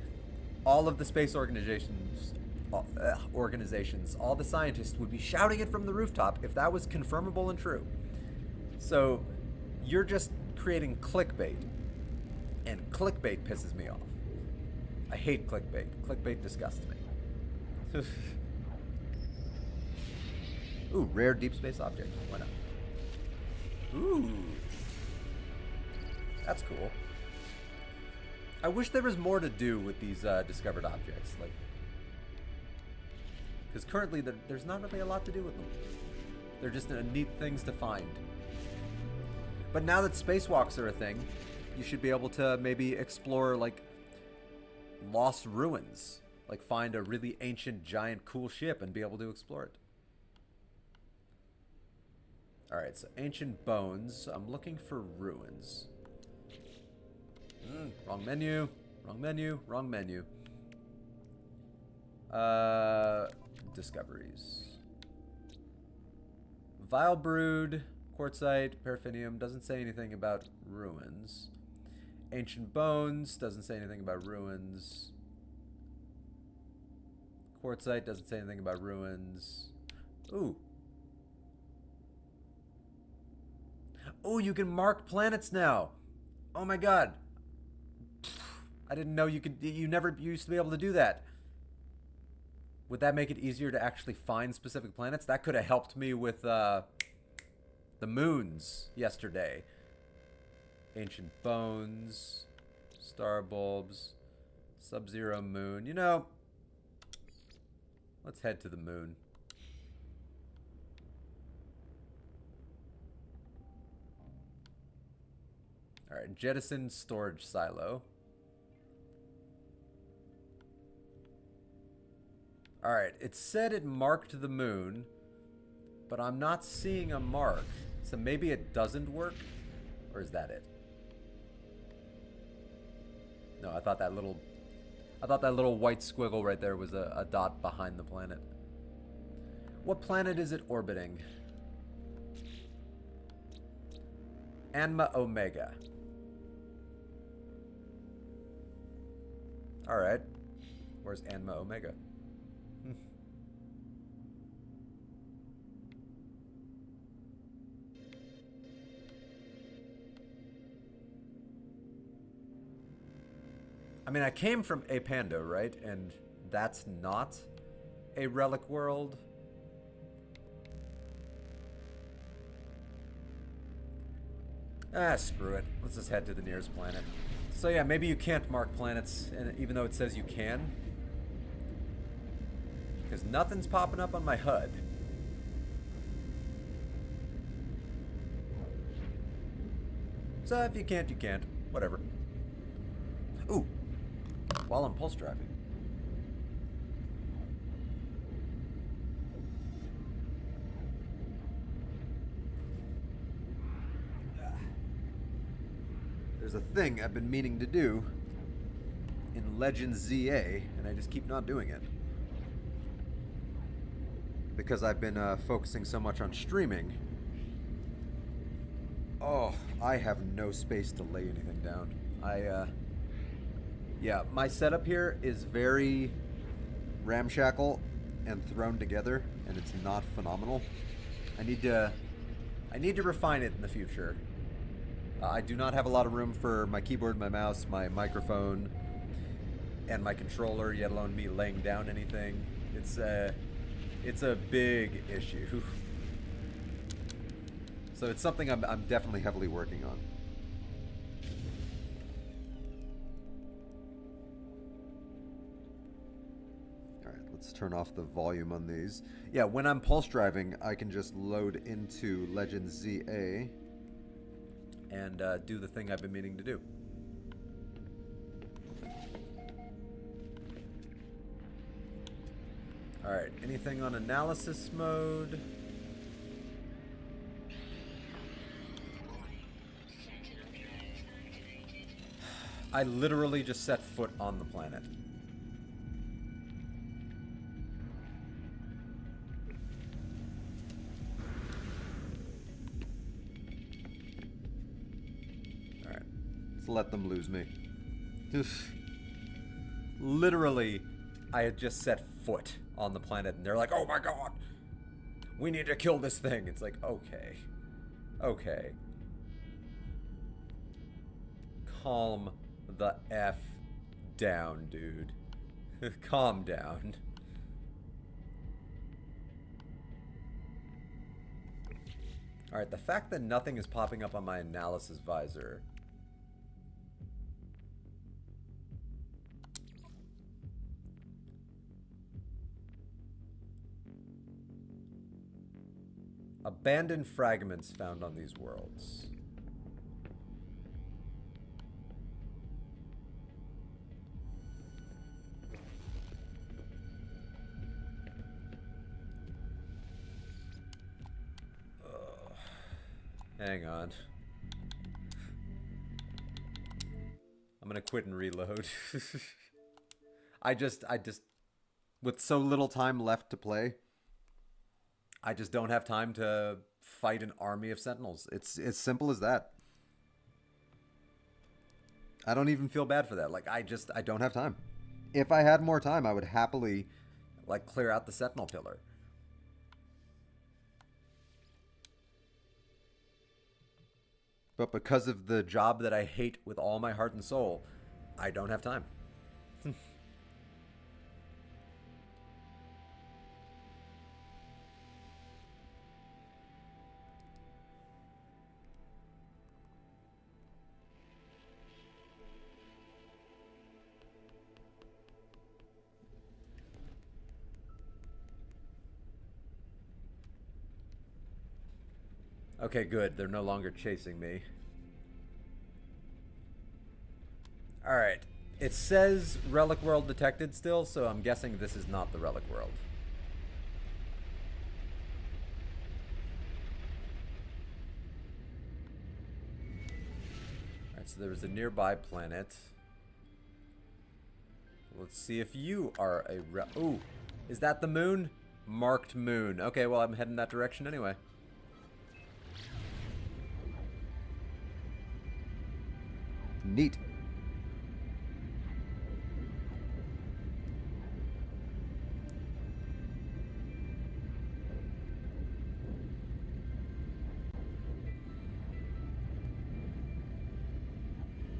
all of the space organizations, all the scientists would be shouting it from the rooftop if that was confirmable and true. So you're just creating clickbait, and clickbait pisses me off. I hate clickbait. Clickbait disgusts me. Ooh, rare deep space object. Why not? Ooh. That's cool. I wish there was more to do with these discovered objects. Like, because currently there's not really a lot to do with them. They're just neat things to find. But now that spacewalks are a thing, you should be able to maybe explore, like, lost ruins. Like, find a really ancient, giant, cool ship and be able to explore it. Alright, so ancient bones. I'm looking for ruins. Wrong menu. Wrong menu. Wrong menu. Discoveries. Vile brood, quartzite, paraffinium. Doesn't say anything about ruins. Ancient bones. Doesn't say anything about ruins. Quartzite. Doesn't say anything about ruins. Ooh. Oh, you can mark planets now. Oh my god. I didn't know you could. You never used to be able to do that. Would that make it easier to actually find specific planets? That could have helped me with the moons yesterday. Ancient bones, star bulbs, sub-zero moon. You know, let's head to the moon. All right, jettison storage silo. All right, it said it marked the moon, but I'm not seeing a mark. So maybe it doesn't work, or is that it? No, I thought that little white squiggle right there was a dot behind the planet. What planet is it orbiting? Anma Omega. All right, where's Anma Omega? I mean, I came from Apando, right? And that's not a relic world. Ah, screw it. Let's just head to the nearest planet. So yeah, maybe you can't mark planets, and even though it says you can. Because nothing's popping up on my HUD. So if you can't, you can't. Whatever. Ooh. While I'm pulse driving. There's a thing I've been meaning to do in Legends ZA, and I just keep not doing it. Because I've been focusing so much on streaming. Oh, I have no space to lay anything down. Yeah, my setup here is very ramshackle and thrown together, and it's not phenomenal. I need to refine it in the future. I do not have a lot of room for my keyboard, my mouse, my microphone, and my controller, yet alone me laying down anything. It's a big issue. So it's something I'm definitely heavily working on. Alright, let's turn off the volume on these. Yeah, when I'm pulse driving, I can just load into Legends ZA and do the thing I've been meaning to do. Alright, anything on analysis mode? I literally just set foot on the planet. Alright, let's let them lose me. Literally, I had just set foot on the planet and they're like, oh my god, we need to kill this thing. It's like, okay. Okay. Calm the F down, dude. Calm down. Alright, the fact that nothing is popping up on my analysis visor. Abandoned fragments found on these worlds. Hang on. I'm gonna quit and reload. I just, with so little time left to play, I just don't have time to fight an army of sentinels. It's as simple as that. I don't even feel bad for that. Like, I don't have time. If I had more time, I would happily, like, clear out the sentinel pillar. But because of the job that I hate with all my heart and soul, I don't have time. Okay, good. They're no longer chasing me. Alright. It says Relic World detected still, so I'm guessing this is not the Relic World. Alright, so there's a nearby planet. Let's see if you are a ooh, is that the moon? Marked moon. Okay, well, I'm heading that direction anyway. Neat.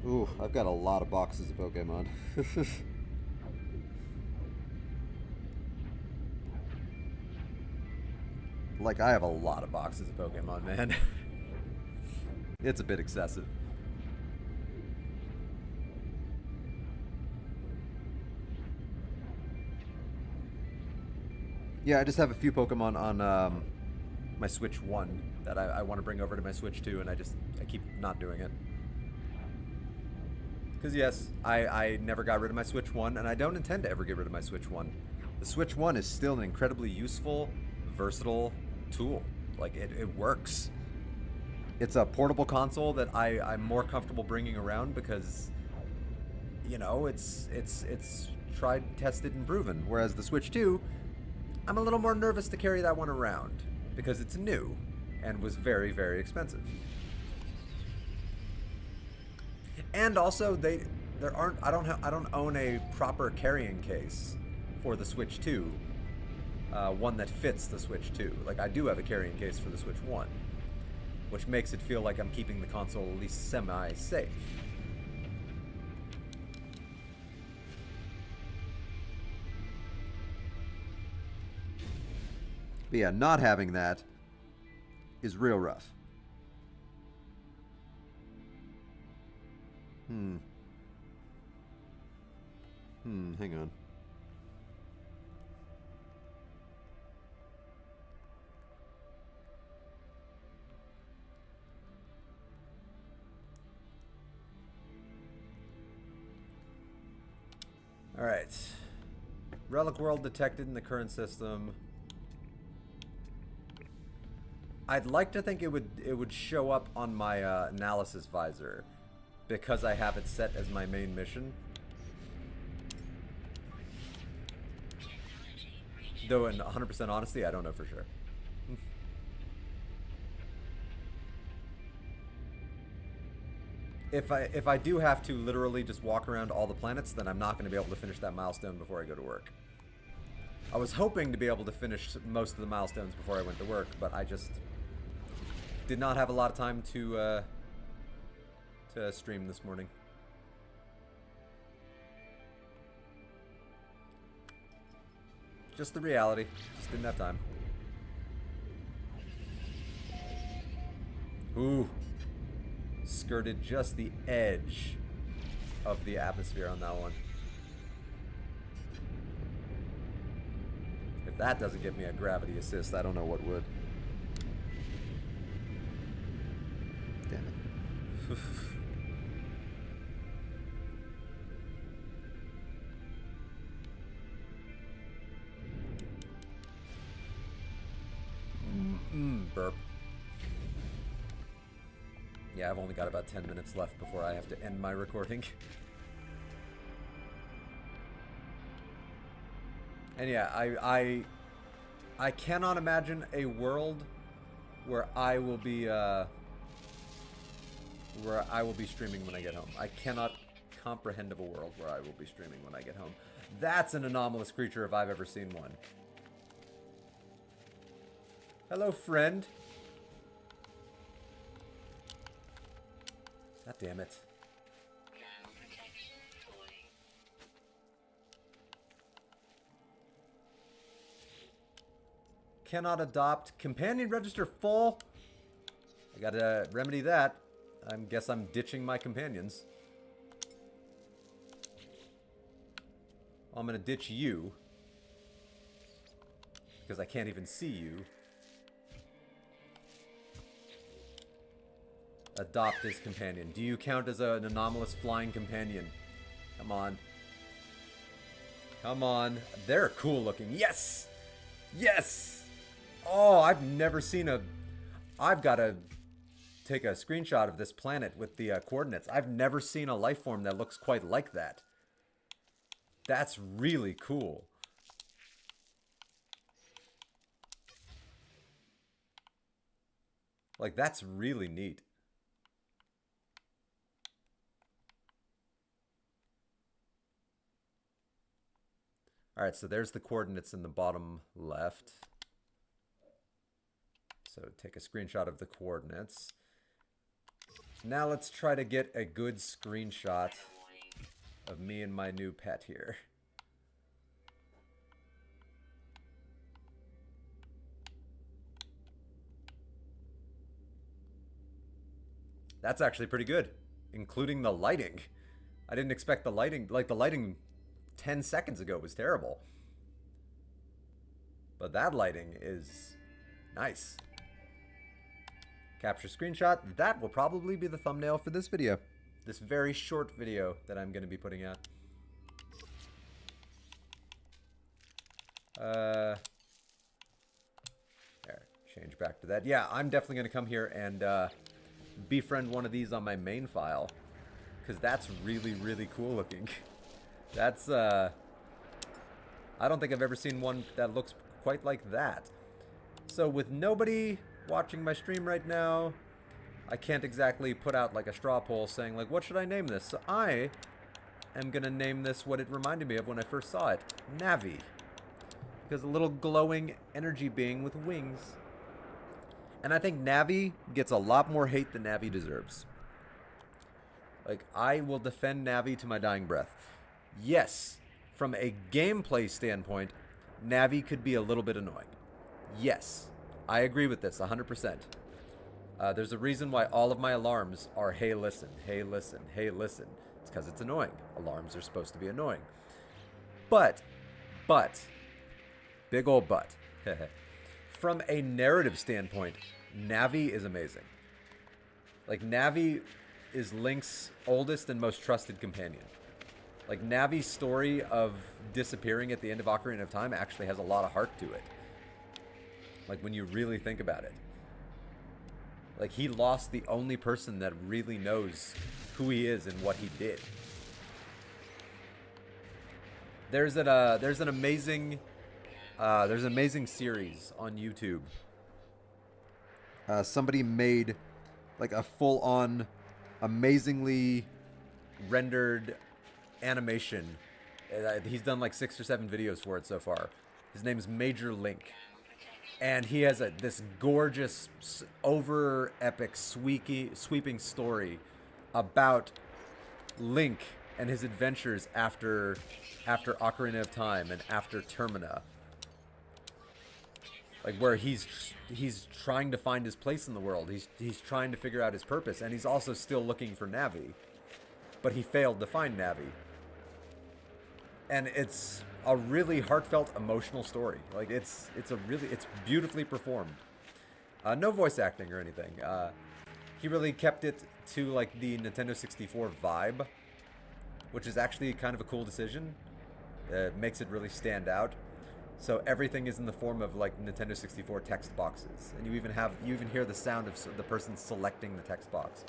Ooh, I've got a lot of boxes of Pokemon. Like, I have a lot of boxes of Pokemon, man. It's a bit excessive. Yeah, I just have a few Pokemon on my Switch 1 that I want to bring over to my Switch 2, and I keep not doing it. Because yes, I never got rid of my Switch 1, and I don't intend to ever get rid of my Switch 1. The Switch 1 is still an incredibly useful, versatile tool. Like, it works. It's a portable console that I'm more comfortable bringing around because, you know, it's tried, tested, and proven. Whereas the Switch 2, I'm a little more nervous to carry that one around because it's new and was very, very expensive. And also, I don't own a proper carrying case for the Switch 2, one that fits the Switch 2. Like, I do have a carrying case for the Switch 1, which makes it feel like I'm keeping the console at least semi-safe. But yeah, not having that is real rough. Hang on. Alright. Relic World detected in the current system. I'd like to think it would show up on my analysis visor because I have it set as my main mission. Though in 100% honesty, I don't know for sure. If I do have to literally just walk around all the planets, then I'm not going to be able to finish that milestone before I go to work. I was hoping to be able to finish most of the milestones before I went to work, but I just did not have a lot of time to stream this morning. Just the reality. Just didn't have time. Ooh. Skirted just the edge of the atmosphere on that one. If that doesn't give me a gravity assist, I don't know what would. Damn it. Burp. Yeah, I've only got about 10 minutes left before I have to end my recording. And yeah, I cannot imagine a world where I will be streaming when I get home. I cannot comprehend of a world where I will be streaming when I get home. That's an anomalous creature if I've ever seen one. Hello, friend. God damn it. Cannot adopt. Companion register full. I gotta remedy that. I guess I'm ditching my companions. I'm gonna ditch you. Because I can't even see you. Adopt his companion. Do you count as an anomalous flying companion? Come on. Come on. They're cool looking. Yes! Yes! Oh, I've never seen a... I've got to take a screenshot of this planet with the coordinates. I've never seen a life form that looks quite like that. That's really cool. Like, that's really neat. Alright, so there's the coordinates in the bottom left. So take a screenshot of the coordinates. Now let's try to get a good screenshot of me and my new pet here. That's actually pretty good, including the lighting. I didn't expect the lighting, like the lighting 10 seconds ago was terrible. But that lighting is nice. Capture screenshot. That will probably be the thumbnail for this video. This very short video that I'm going to be putting out. There. Change back to that. Yeah, I'm definitely going to come here and befriend one of these on my main file. Because that's really, really cool looking. That's, I don't think I've ever seen one that looks quite like that. So with nobody watching my stream right now, I can't exactly put out like a straw poll saying like, what should I name this? So I am going to name this what it reminded me of when I first saw it. Navi. Because a little glowing energy being with wings. And I think Navi gets a lot more hate than Navi deserves. Like, I will defend Navi to my dying breath. Yes, from a gameplay standpoint, Navi could be a little bit annoying. Yes, I agree with this 100%. There's a reason why all of my alarms are, hey, listen, hey, listen, hey, listen. It's because it's annoying. Alarms are supposed to be annoying. But, big old but. From a narrative standpoint, Navi is amazing. Like, Navi is Link's oldest and most trusted companion. Like, Navi's story of disappearing at the end of Ocarina of Time actually has a lot of heart to it. Like, when you really think about it. Like, he lost the only person that really knows who he is and what he did. There's an amazing series on YouTube. Somebody made like a full-on, amazingly rendered animation. He's done like 6 or 7 videos for it so far. His name is Major Link. And he has this gorgeous, over epic, sweeping story about Link and his adventures after Ocarina of Time and after Termina. like where he's trying to find his place in the world. He's trying to figure out his purpose, and he's also still looking for Navi, but he failed to find Navi. And it's a really heartfelt, emotional story. Like it's beautifully performed. No voice acting or anything. He really kept it to like the Nintendo 64 vibe, which is actually kind of a cool decision. It makes it really stand out. So everything is in the form of like Nintendo 64 text boxes, and you even hear the sound of the person selecting the text box.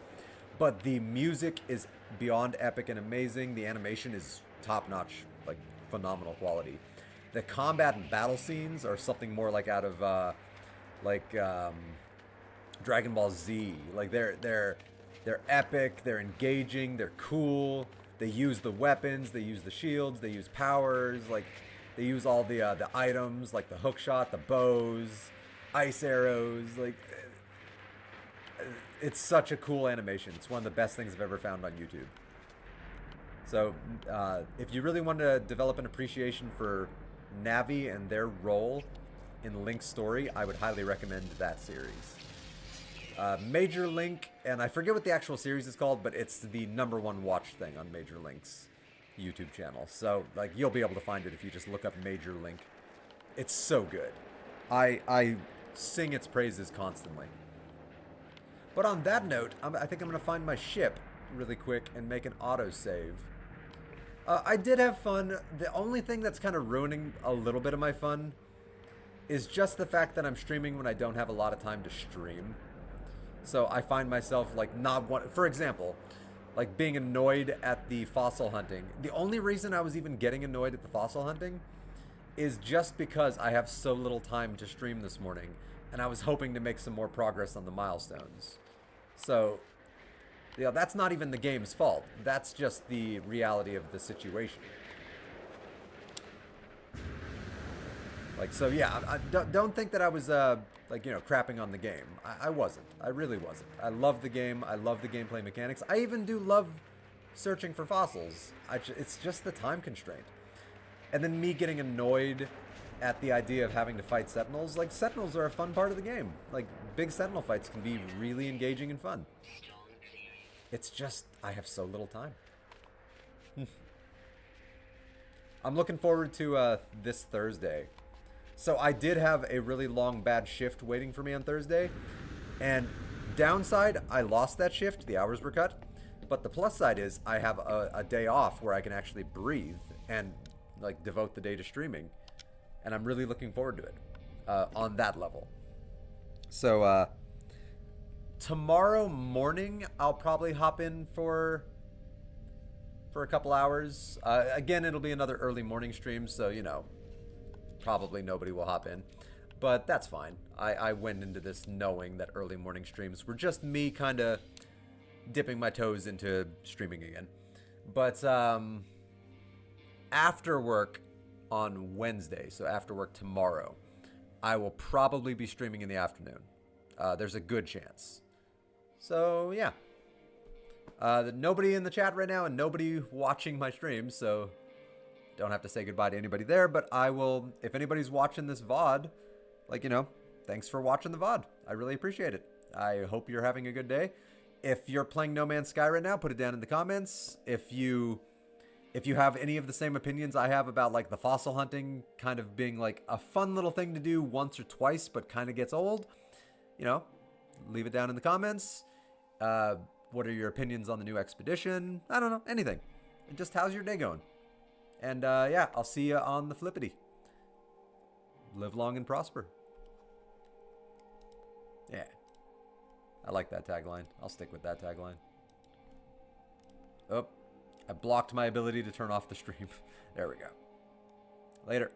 But the music is beyond epic and amazing. The animation is top-notch, like phenomenal quality. The combat and battle scenes are something more like out of Dragon Ball Z. Like they're epic, they're engaging, they're cool. They use the weapons, they use the shields, they use powers, like they use all the items like the hook shot, the bows, ice arrows. Like it's such a cool animation. It's one of the best things I've ever found on YouTube. So if you really want to develop an appreciation for Navi and their role in Link's story, I would highly recommend that series. Major Link, and I forget what the actual series is called, but it's the #1 watch thing on Major Link's YouTube channel. So like you'll be able to find it if you just look up Major Link. It's so good. I sing its praises constantly. But on that note, I think I'm going to find my ship really quick and make an autosave. I did have fun. The only thing that's kind of ruining a little bit of my fun is just the fact that I'm streaming when I don't have a lot of time to stream. So I find myself like for example, like being annoyed at the fossil hunting. The only reason I was even getting annoyed at the fossil hunting is just because I have so little time to stream this morning, and I was hoping to make some more progress on the milestones. So, you know, that's not even the game's fault. That's just the reality of the situation. Like, so yeah, I don't think that I was, like, you know, crapping on the game. I wasn't. I really wasn't. I love the game. I love the gameplay mechanics. I even do love searching for fossils. It's just the time constraint. And then me getting annoyed at the idea of having to fight sentinels. Like, sentinels are a fun part of the game. Like, big sentinel fights can be really engaging and fun. It's just, I have so little time. I'm looking forward to this Thursday. So I did have a really long bad shift waiting for me on Thursday. And downside, I lost that shift. The hours were cut. But the plus side is I have a day off where I can actually breathe and like devote the day to streaming. And I'm really looking forward to it on that level. So tomorrow morning, I'll probably hop in for a couple hours. Again, it'll be another early morning stream, so, you know, probably nobody will hop in. But that's fine. I went into this knowing that early morning streams were just me kind of dipping my toes into streaming again. But after work on Wednesday, so after work tomorrow, I will probably be streaming in the afternoon. There's a good chance. So, yeah. Nobody in the chat right now and nobody watching my stream, so don't have to say goodbye to anybody there, but I will, if anybody's watching this VOD, like, you know, thanks for watching the VOD. I really appreciate it. I hope you're having a good day. If you're playing No Man's Sky right now, put it down in the comments. If you have any of the same opinions I have about, like, the fossil hunting kind of being, like, a fun little thing to do once or twice, but kind of gets old, you know, leave it down in the comments. What are your opinions on the new expedition? I don't know, anything. Just how's your day going? And, yeah, I'll see you on the flippity. Live long and prosper. Yeah. I like that tagline. I'll stick with that tagline. Oh, I blocked my ability to turn off the stream. There we go. Later.